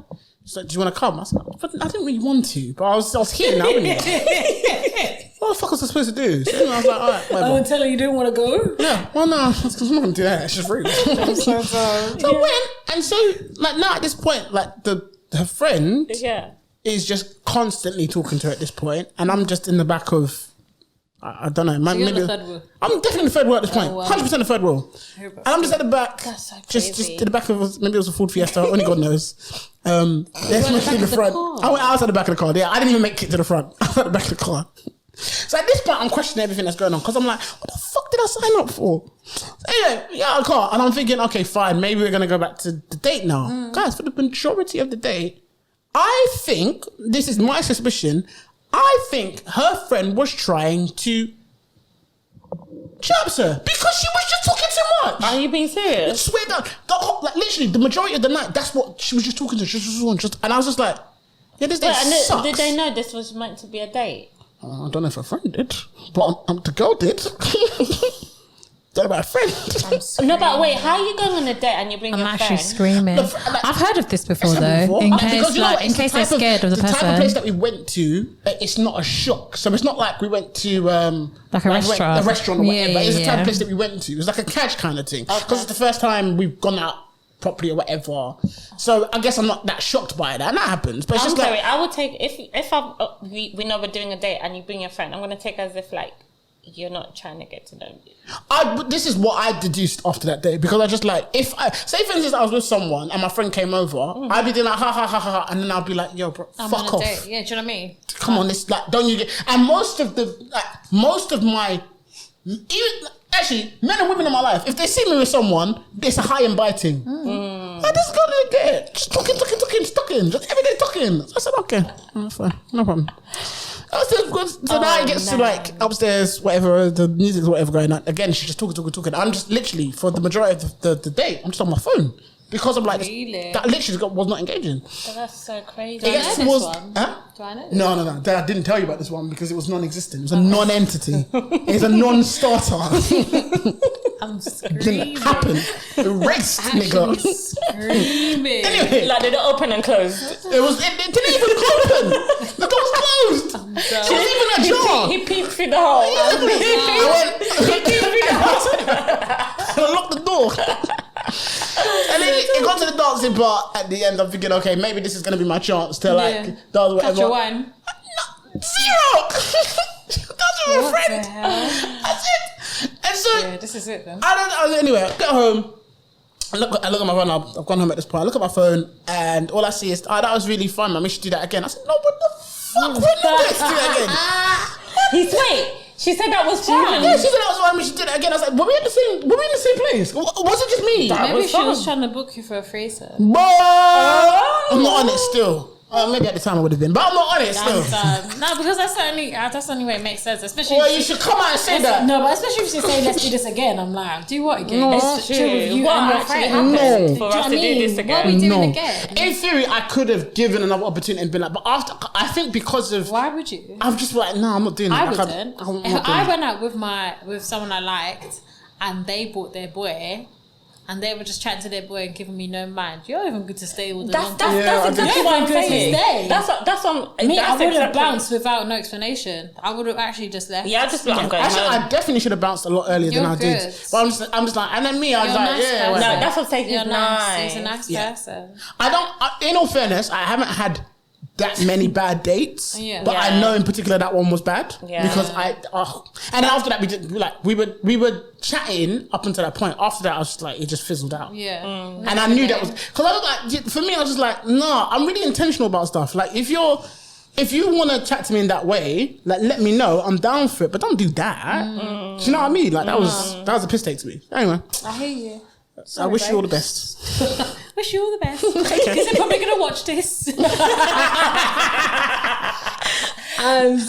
She's like, do you want to come? I said, but I didn't really want to, but I was here now, wasn't it? What the fuck was I supposed to do? So I was like, all right, whatever. I would tell her you didn't want to go? Yeah. Well, no, because I'm not going to do that. It's just rude. So I went, and so, like, now at this point, like, her friend is just constantly talking to her at this point, and I'm just in the back of, I don't know. So maybe the third wheel? I'm definitely in the third wheel at this point. 100% the third wheel. And I'm just at the back. That's so crazy. Just at the back of, maybe it was a Ford Fiesta. Only God knows. There's nothing in the front. I went outside the back of the car. Yeah, I didn't even make it to the front. I was at the back of the car. So at this point, I'm questioning everything that's going on because I'm like, what the fuck did I sign up for? So anyway, yeah, car. And I'm thinking, okay, fine. Maybe we're going to go back to the date now. Guys, for the majority of the date, I think, this is my suspicion, I think her friend was trying to chirps her because she was just talking too much. Are you being serious? I swear down. Like literally, the majority of the night, that's what she was just talking to. And I was just like, yeah, this date sucks. Did they know this was meant to be a date? I don't know if her friend did, but the girl did. Don't know about a friend. No, but wait, how are you going on a date and you bring your friend? I'm actually screaming. I've heard of this before though. In case they're scared of the person. The type of place that we went to, it's not a shock. So it's not like we went to like a restaurant. A restaurant or whatever. It's the type of place that we went to. It was like a catch kind of thing. Because it's the first time we've gone out properly or whatever. So I guess I'm not that shocked by that. And that happens. But it's I'm just sorry, I would take, if we know we're doing a date and you bring your friend, I'm going to take as if like, you're not trying to get to know me. This is what I deduced after that day because I just like, if I say for instance I was with someone and my friend came over, I'd be doing like ha ha ha ha, and then I'd be like, yo, bro, fuck off. Date. Yeah, do you know what I mean? Come on, this like, don't you get? And most of my, even actually, men and women in my life, if they see me with someone, it's a high and biting. Like, this girl didn't get it. Just talking, just everyday talking. So I said, okay, that's fine, no problem. So now it gets to like upstairs, whatever, the music's whatever going on. Again, she's just talking. I'm just literally, for the majority of the day, I'm just on my phone. Because I'm like, really? That literally was not engaging. Oh, that's so crazy. Do I know this one? Huh? Do I know this? No. I didn't tell you about this one because it was non-existent. It was a non-entity. It's a non-starter. I'm screaming. Didn't happen. Erased, nigga. Screaming. Anyway, Like, did it open and close? it didn't even open. The door was closed. She was even ajar. He peeped through the hole. He peeped through the hole. And I locked the door. And then it got to the dancing part at the end. I'm thinking, okay, maybe this is going to be my chance to like dance whatever. Catch your wine. No, zero. That's with a friend. That's it. And so this is it then. Anyway, I get home. I look at my phone. I've gone home at this point. I look at my phone, and all I see is, that was really fun. Man, we should do that again. I said, no, what the fuck? We're not going to do that again. Wait. She said that was fun. Yeah, she said that was fun. We should do that again. I was like, were we in the same place? Was it just me? Maybe she was trying to book you for a threesome. I'm not on it still. Maybe at the time I would have been, but I'm not on it still. No, because that's the only way it makes sense. Especially you should come out and say that. No, but especially if you say let's do this again, I'm like, do what again? No, let's chill with you what and your actually friend. happened for us to do this again? What are we doing again? In theory, I could have given another opportunity and been like, but after, I think because of... Why would you? I'm just like, no, I'm not doing that. I wouldn't. If I went out with someone I liked and they brought their boy... and they were just chatting to their boy and giving me no mind. You're even good to stay all the long time. That's exactly what I'm saying. That's what me. I would have bounced without no explanation. I would have actually just left. Yeah, I just like I'm going actually, home. I definitely should have bounced a lot earlier than I did. But I'm just like, and then me, I was like, yeah. No, that's what I'm saying. You're nice. He's a nice person. I don't. In all fairness, I haven't had that many bad dates, but I know in particular that one was bad because and then after that we were chatting up until that point. After that, I was just like, it just fizzled out. And I knew that was because I was like, for me, I was just like, no, I'm really intentional about stuff. Like if you want to chat to me in that way, like let me know, I'm down for it, but don't do that. Do you know what I mean? Like that was a piss take to me. Anyway, I hear you. Sorry, I wish you all the best. Wish you all the best. Because they're probably going to watch this.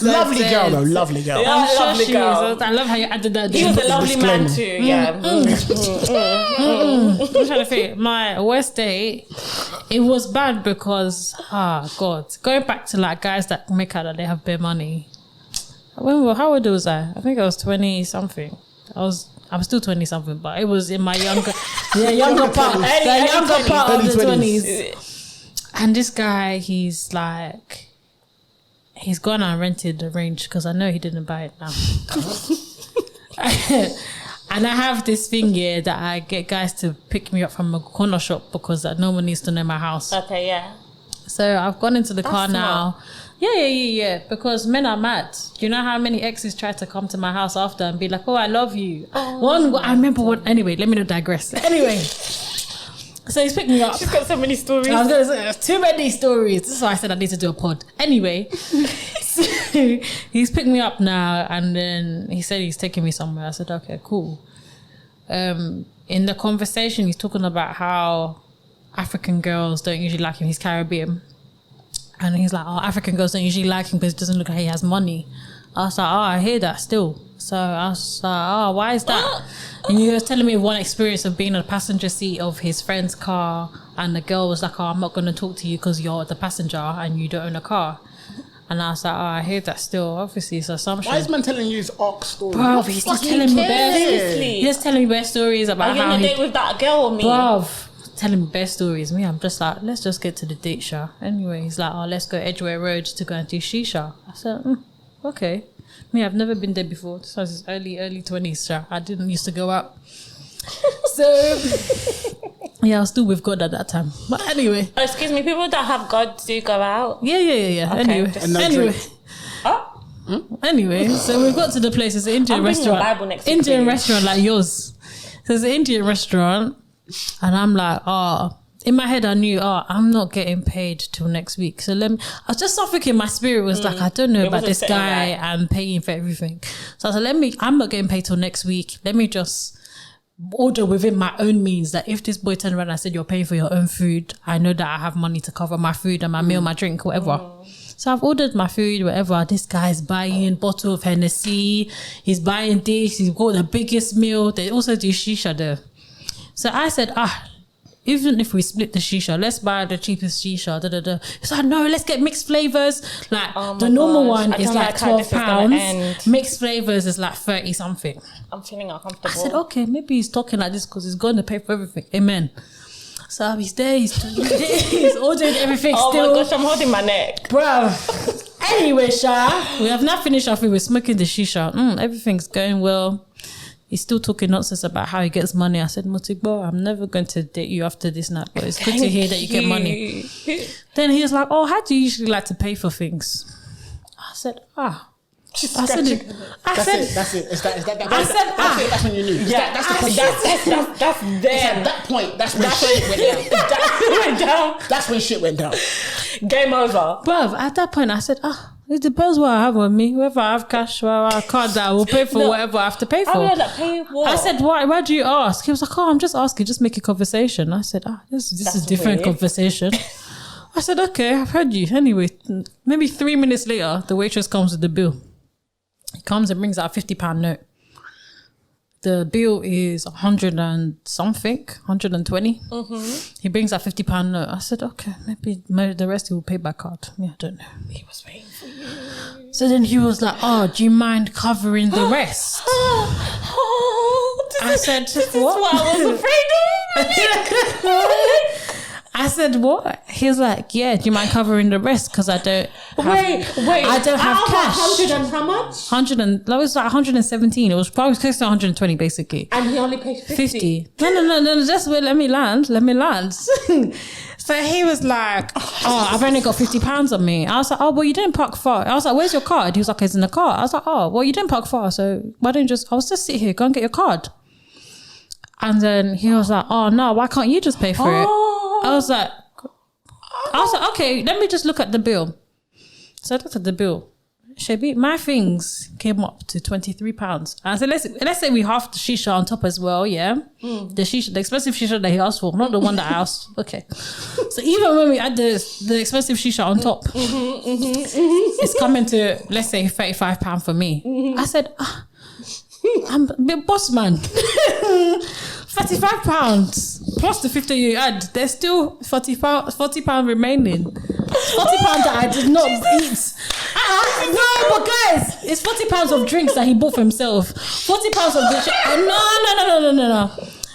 Lovely girl, though. Lovely girl. Yeah, lovely girl. I love how you added that. He was a lovely man too. Yeah. I'm trying to think. My worst date, it was bad because, God, going back to like guys that make out that they have bare money. How old was I? I think I was 20 something. I'm still 20 something, but it was in my younger part of the 20s. And this guy, he's gone and rented the range because I know he didn't buy it now. And I have this thing here that I get guys to pick me up from a corner shop because no one needs to know my house. Okay, yeah. So I've gone into the car now. Yeah. Because men are mad. Do you know how many exes tried to come to my house after and be like, "Oh, I love you." I remember one. Anyway, let me not digress. Anyway, so he's picked me up. She's got so many stories. I was gonna say, too many stories. This is why I said I need to do a pod. Anyway, so he's picked me up now, and then he said he's taking me somewhere. I said, okay, cool. In the conversation, he's talking about how African girls don't usually like him. He's Caribbean. And he's like, African girls don't usually like him because it doesn't look like he has money. I was like, I hear that still. So I was like, why is that? And he was telling me one experience of being on the passenger seat of his friend's car, and the girl was like, I'm not going to talk to you because you're the passenger and you don't own a car. And I was like, I hear that still. Obviously, it's assumption. Why is man telling you his arc story? Bro, he's just telling me bare stories about how you on a date with that girl or me? Bruv, telling me best stories. Me, I'm just like, let's just get to the date, Sha. Anyway, he's like, let's go Edgware Road to go and do shisha. I said, okay. Me, I've never been there before. This was early 20s, Sha. I didn't used to go out. So, yeah, I was still with God at that time. But anyway. Oh, excuse me, people that have God do go out? Yeah. Okay. Anyway. Anyway, so we got to the place. It's an Indian restaurant. Bible next to Indian restaurant like yours. So it's an Indian restaurant. And I'm like, in my head I knew, I'm not getting paid till next week. So I was just something in my spirit was like, I don't know about this guy. Right. I'm paying for everything. So I said, I'm not getting paid till next week. Let me just order within my own means, that if this boy turned around and I said, you're paying for your own food, I know that I have money to cover my food and my meal, my drink, whatever. So I've ordered my food, whatever. This guy's buying bottle of Hennessy. He's buying this. He's got the biggest meal. They also do shisha there. So I said, even if we split the shisha, let's buy the cheapest shisha. He's like, no, let's get mixed flavors. Like the normal one is like £12. Mixed flavors is like 30 something. I'm feeling uncomfortable. I said, okay, maybe he's talking like this because he's going to pay for everything. Amen. So he's there, he's ordering everything still. Oh my gosh, I'm holding my neck. Bro. Anyway, Sha, we have not finished our food. We're smoking the shisha. Everything's going well. He's still talking nonsense about how he gets money. I said, Motigbo, I'm never going to date you after this night, but it's good to hear that you get money. Then he was like, how do you usually like to pay for things? I said, That's it. That's when you knew. Yeah, that's then. At that point, that's when shit went down. That's when shit went down. Game over. Bruv, at that point, I said, it depends what I have on me. Whether I have cash or I have cards, I will pay for whatever I have to pay for. Pay what? I said, why do you ask? He was like, I'm just asking, just make a conversation. I said, this is a different conversation. I said, okay, I've heard you. Anyway, maybe 3 minutes later, the waitress comes with the bill. He comes and brings out a £50 note. The bill is 100 and something, 120. He brings out £50 note. I said, okay, maybe the rest he will pay by card. Yeah, I don't know. He was waiting for you. So then he was like, oh, do you mind covering the rest? I said, this is what I was afraid of. I said, what? He was like, yeah, do you mind covering the rest? Because I don't have, I don't have cash. 100 and how much? 100 and, that was like 117. It was probably close to 120 basically. And he only paid 50. No, just wait, let me land. So he was like, oh, I've only got £50 on me. I was like, oh, well, you didn't park far. I was like, where's your card? He was like, it's in the car. I was like, oh, well, you didn't park far. So why don't you just, I'll just sit here, go and get your card. And then he was like, oh, no, why can't you just pay for it? I was like, okay, let me just look at the bill. So I looked at the bill. Shabi, my things came up to £23. And I said, let's say we half the shisha on top as well, yeah? The expensive shisha that he asked for, not the one that I asked. Okay. So even when we add the expensive shisha on top, it's coming to, let's say, £35 for me. I said, I'm a bit boss man. £35 plus the 50 you add, there's still £40 remaining. £40 that I did not eat. No, but guys, it's £40 of drinks that he bought for himself. £40 of the no.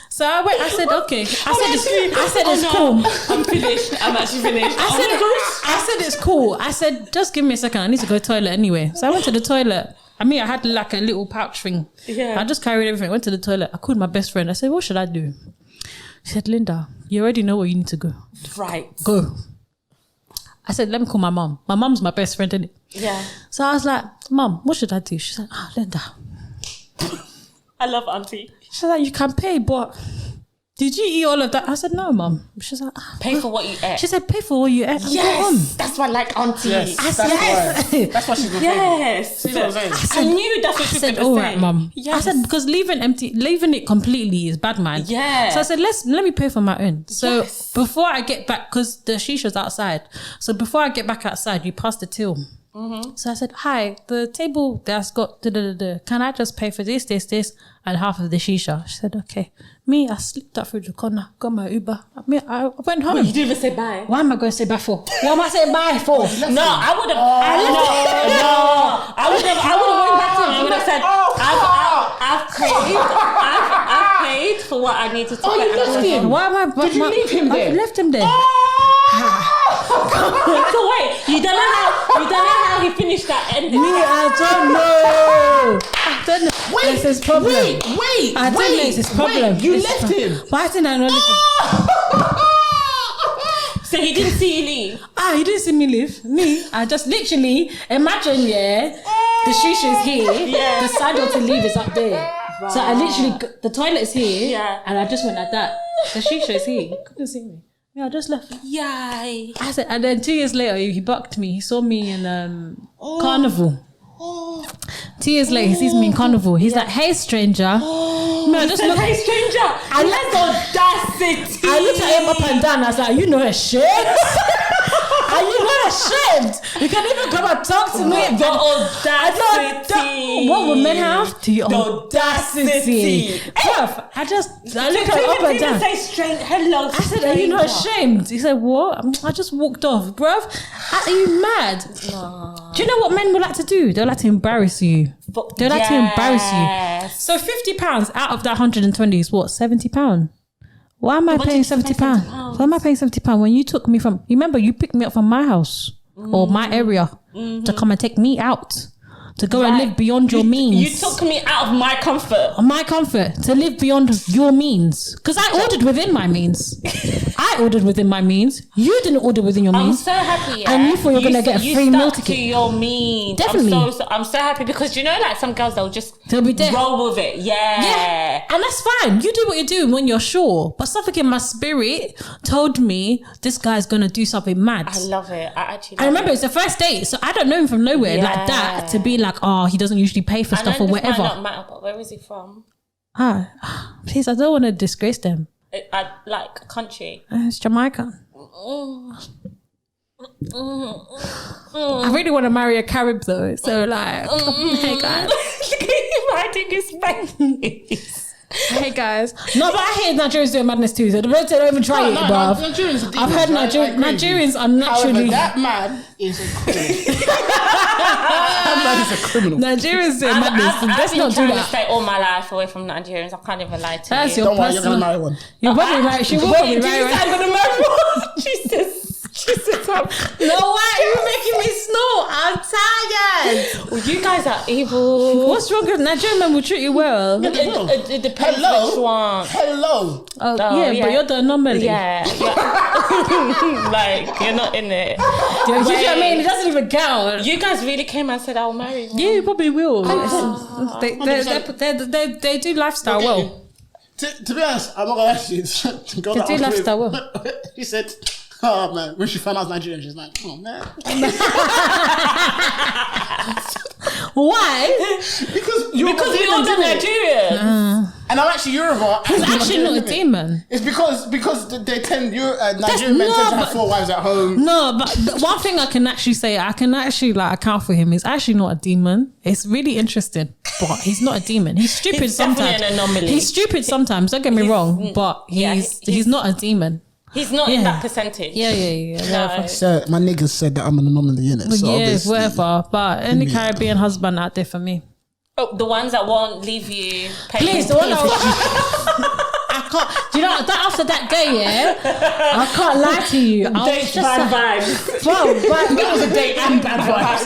So I said, okay. I said it's cool. I'm finished. I'm actually finished. I said it's cool. I said, just give me a second. I need to go to the toilet anyway. So I went to the toilet. I mean, I had like a little pouch thing. Yeah. I just carried everything. Went to the toilet. I called my best friend. I said, what should I do? She said, Linda, you already know where you need to go. Right. Go. I said, let me call my mom. My mom's my best friend, isn't it? Yeah. So I was like, Mom, what should I do? She said, Linda. I love auntie. She said, you can pay, but did you eat all of that? I said, no, Mom. She's like, pay for what you ate. She said, pay for what you ate. Yes, that's why I like auntie. Yes, I said, that's what she's been yes. See what I'm saying? I knew that's what she was said, going all to right, say. Mom. Yes. I said, because leaving it completely is bad, man. Yeah. So I said, let me pay for my own. So before I get back, because the shisha's outside. So before I get back outside, you pass the till. So I said, hi, the table that's got can I just pay for this, and half of the shisha? She said, okay. Me, I slipped up through the corner, got my Uber. I went home. Wait, you didn't even say bye. Why am I going to say bye for? What am I saying bye for? No, I would have. I would have went back to him. I would have said, I've paid for what I need to take. Oh, you left him. Why am I? Did you leave him there? I left him there. So wait, you don't know how he finished that ending. Me, I don't know. Wait, it's his problem. Wait, I don't know it's his problem. You left him. Why didn't I know? So he didn't see you leave. He didn't see me leave. Me, I just literally imagine, the shisha is here. Yeah. The side door to leave is up there. Right. So I literally, the toilet is here. Yeah. And I just went like that. The shisha is here. He couldn't see me. Yeah, I just left. Yay. I said, and then 2 years later, he bucked me. He saw me in Carnival. 2 years later, he sees me in Carnival. He's like, hey, stranger. No, just look. Hey, stranger. I looked at him up and down. I was like, you know a shit? Are you not ashamed? You can even come and talk to me. The audacity. What would men have? The audacity. Bruv, I looked at him up and down. Say straight, hello, I said, are you not ashamed? He said, what? I just walked off. Bruv, are you mad? No. Do you know what men would like to do? They like to embarrass you. They like to embarrass you. So £50 out of that 120 is what? £70? Why am I paying £70? Why am I paying £70 when you took me from? You remember you picked me up from my house or my area to come and take me out to go and live beyond your means. You took me out of my comfort. My comfort to live beyond your means because I ordered within my means. I ordered within my means. You didn't order within your means. I'm so happy. Yeah? And you thought you were gonna get a free meal ticket. To your means. Definitely. I'm so happy because you know, like some girls, they'll be there. Roll with it. Yeah. And that's fine. You do what you're doing when you're sure. But something in my spirit told me this guy's gonna do something mad. I love it. I remember it's the first date, so I don't know him from nowhere like that to be like, oh, he doesn't usually pay for stuff or whatever. Might not matter, but where is he from? Please, I don't want to disgrace them. Like country. It's Jamaica. I really want to marry a Carib though. So like, hey guys. Look at you hiding his face. Hey guys. No, but I hear Nigerians doing madness too. So the birds don't even try it, bruv. I've heard Nigerians are naturally. However, that man is a criminal. That man is a criminal. Nigerians doing madness. Let's not do trying to that. stay all my life away from Nigerians. I can't even lie to That's you. your Don't worry, you're personal. gonna marry one. You're probably right. She will probably marry one. I'm gonna marry one. Jesus. No, why? You're making me snort. I'm tired. Well, you guys are evil. What's wrong with Nigerian men will treat you well? It depends which one. Oh, yeah, but you're the anomaly. Yeah. Like, you're not in it. Do you know what I mean? It doesn't even count. You guys really came and said I'll marry one. Yeah, you probably will. They do lifestyle well. To be honest, I'm not gonna ask you. They do lifestyle well. He said, "Oh man," when she found out I was Nigerian, she's like, "Oh man." Why? Because we all the Nigerian. And I'm actually Yoruba. He's actually not a demon. It's because they tend Nigerian men tend to have 4 wives at home. No, but one thing I can actually say, I can actually like account for him. He's actually not a demon. It's really interesting, but he's not a demon. He's stupid He's sometimes. definitely an anomaly. He's stupid sometimes. Don't get me wrong, but he's not a demon. He's not in that percentage. Yeah. So my niggas said that I'm an anomaly in it. So obviously, whatever. But any Caribbean husband out there for me. Oh, the ones that won't leave you. Please, the one I can't. Do you know that after that day? Yeah, I can't lie to you. Date bad vibes. Bro, that was a date and bad vibes.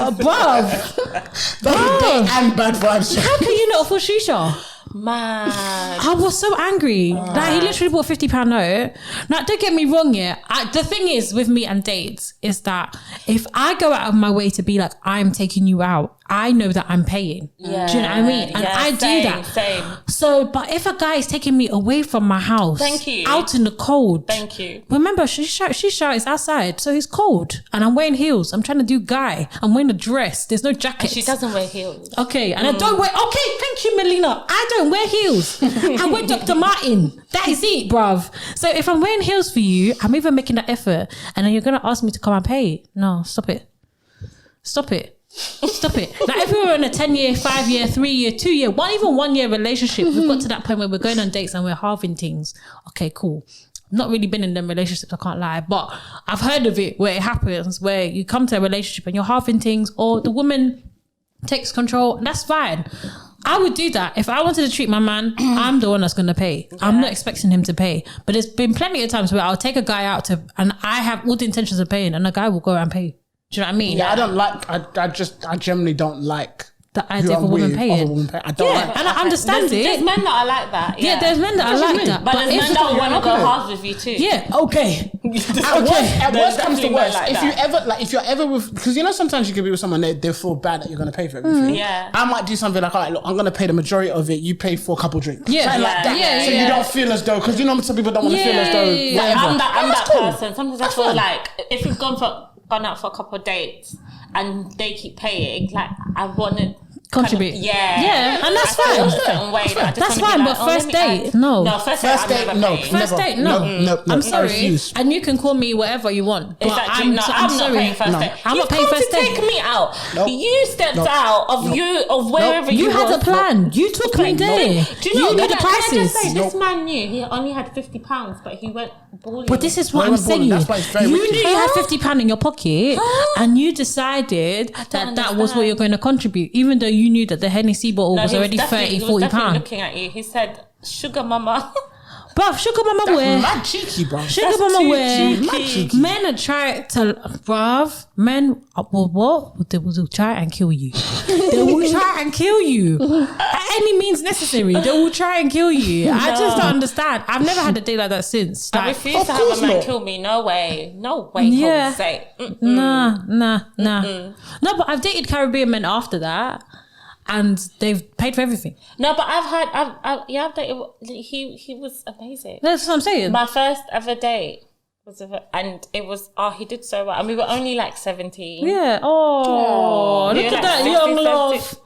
That was a date and bad vibes. How can you not for shisha? Man, I was so angry. Like he literally bought £50 note. Now don't get me wrong, yeah. The thing is with me and dates is that if I go out of my way to be like I'm taking you out, I know that I'm paying. Yeah, do you know what I mean? And I do that. Same. So, but if a guy is taking me away from my house, thank you, out in the cold, thank you. Remember, shisha is outside, so he's cold, and I'm wearing heels. I'm trying to do guy. I'm wearing a dress. There's no jacket. And she doesn't wear heels. Okay, and I don't wear. Okay, thank you, Melina. I don't wear heels. I wear Dr. Martin. That is it, bruv. So if I'm wearing heels for you, I'm even making that effort, and then you're gonna ask me to come and pay. No, stop it. Stop it. Like if we were in a 10-year, 5-year, 3-year, 2-year, even 1-year relationship, we've got to that point where we're going on dates and we're halving things. Okay, cool. Not really been in them relationships, I can't lie, but I've heard of it where it happens, where you come to a relationship and you're halving things, or the woman takes control. That's fine. I would do that. If I wanted to treat my man, I'm the one that's going to pay. Yeah. I'm not expecting him to pay. But there's been plenty of times where I'll take a guy out and I have all the intentions of paying, and a guy will go and pay. Do you know what I mean? Yeah, I don't like. I generally don't like the idea of a woman paying. I don't like. And I understand There's men that are like that. Yeah, there's men that are like that. But there's men that want to go halves with you too. Yeah, okay. At worst comes to worst, if you're ever with, because you know sometimes you can be with someone they feel bad that you're going to pay for everything. Yeah. I might do something like, all right, look, I'm going to pay the majority of it. You pay for a couple drinks. Yeah. Something like that. So you don't feel as though, because you know some people don't want to feel as though. I'm that person. Sometimes I feel like if we've gone out for a couple of dates and they keep paying, like I want to contribute. Yeah, and that's fine. That's fine, but first date, no. First date, no. First date, no. I'm sorry, and you can call me whatever you want. But I'm not paying first date. I'm not paying first date. Take me out. You stepped out of wherever you had a plan. You took me there. Do you know? You knew the prices. This man knew he only had £50, but he went balling. But this is what I'm saying. You knew you had £50 in your pocket, and you decided that was what you're going to contribute, even though you knew that the Hennessy bottle was already £30-40. Looking at you, he said, "Sugar mama." Bruv, sugar mama wear. Mad cheeky, bro. Sugar mama wear. Men are trying to, bruv. Men, what? They will try and kill you. They will try and kill you at any means necessary. They will try and kill you. I just don't understand. I've never had a day like that since. I refuse to have a man kill me. No way. Yeah. Jose. Nah. No, but I've dated Caribbean men after that, and they've paid for everything. No, but I've dated. He was amazing. That's what I'm saying. My first ever date was he did so well, and we were only like 17. Yeah. Oh, look at like that 60, young love.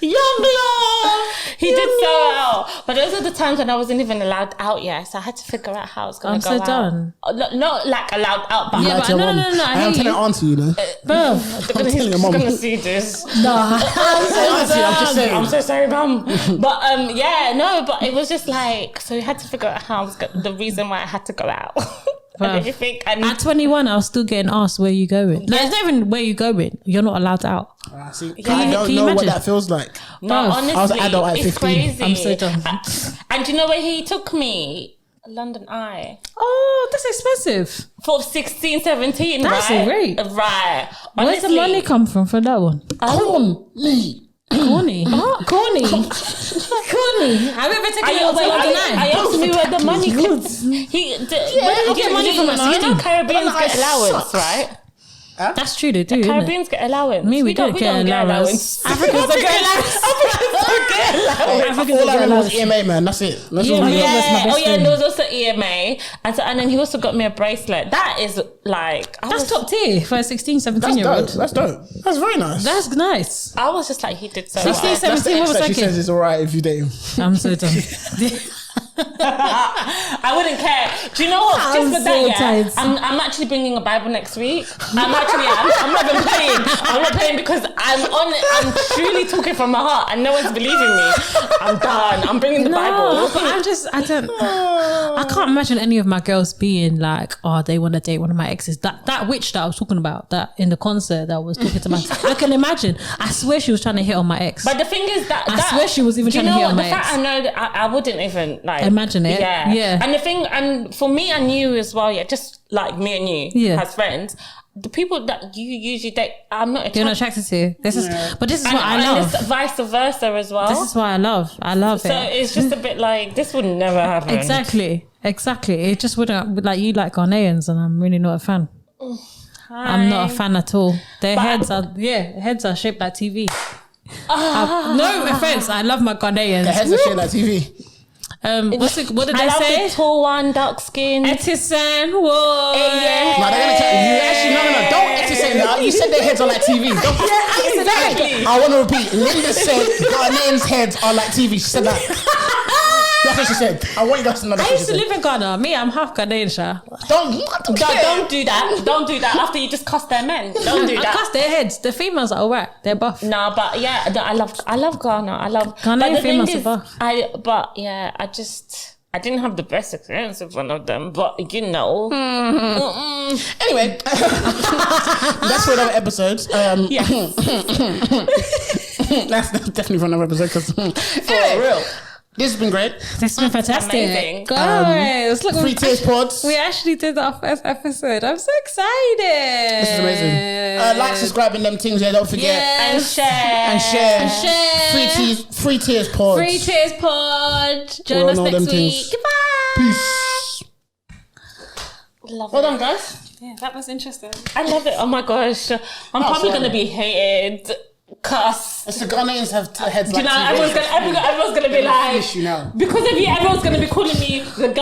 Young love. He did so well. But those are the times when I wasn't even allowed out yet. So I had to figure out how I was going to go out. I'm so done. Not like allowed out, but... Yeah, but no. I'm telling auntie, you know. Bro. He's going to see this. No. I'm so sorry, mum. But but it was just like... So we had to figure out how I was the reason why I had to go out. At 21, I was still getting asked where you going. No, it's not even where you going. You're not allowed out. I don't know what that feels like. No, honestly, I was an adult at 15. Crazy. I'm so done. And do you know where he took me? London Eye. Oh, that's expensive. For 16, 17, that's right? Great. Right. Honestly, where's the money come from for that one? Corny. Corny. Have you ever taken you to London Eye? I asked me where the money comes. Where did he get money from? You know Caribbeans get allowance, right? Huh? That's true, they do. Caribbeans get allowance. Me, we don't get allowance. Africans don't get allowance. All I remember was EMA, man. That's it. That's all I got. And there was also EMA. And then he also got me a bracelet. That is like... That's top tier for a 16, 17-year-old. That's dope. That's very nice. That's nice. I was just like, he did so 16, 17, what was that? She says it's all right if you date him. I'm so done. I wouldn't care. Do you know what? Just for that, I'm actually bringing a Bible next week. I'm not even playing. I'm not playing because I'm truly talking from my heart and no one's believing me. I'm done. I'm bringing the Bible. But I can't imagine any of my girls being like, oh, they want to date one of my exes. That witch that I was talking about, that in the concert that I was talking to my, I can imagine. I swear she was trying to hit on my ex. But the thing is that I swear she was even trying to hit on my ex. The fact I know that I wouldn't even like imagine it. Yeah. And the thing, and for me and you as well, just like me and you as friends, the people that you usually date, I'm not attracted. You're not attracted to. This is what I love. And vice versa as well. This is what I love. I love it. So it's just a bit like, this would never happen. Exactly. It just wouldn't, like, you like Ghanaians and I'm really not a fan. Hi. I'm not a fan at all. Their heads are shaped like TV. No offense, I love my Ghanaians. Their heads are shaped like TV. What did they say? The tall one, dark skin. Etison, whoa. Yeah. No, they're gonna tell you. Actually, no. Don't Etison now. You said their heads are like TV. Exactly. I want to repeat. Linda said Ghanaians' heads are like TV. She said that. That's what she said. I want you guys to know that. I used to live in Ghana. Me, I'm half Ghanaian, Sha. Don't do that. Don't do that after you just cuss their men. Don't do that. I cuss their heads. The females are alright. They're buff. No, but yeah, I love Ghana. I love Ghanaian females are buff. I didn't have the best experience with one of them, but you know. Anyway, that's for another episode. That's definitely for another episode because for real. This has been great. This has been fantastic. Amazing. Guys, look, 3 Tears Pods. We actually did our first episode. I'm so excited. This is amazing. Like, subscribe, and them things. Yeah, don't forget. Yes. And share. 3 Tears Pod. 3 Tears Pod. Join us next week. Goodbye. Peace. Love well done, guys. Yeah, that was interesting. I love it. Oh my gosh. I'm probably going to be hated. Cuss. It's the Ghanaians have heads like everyone's gonna be like, because of you, everyone's gonna be calling me the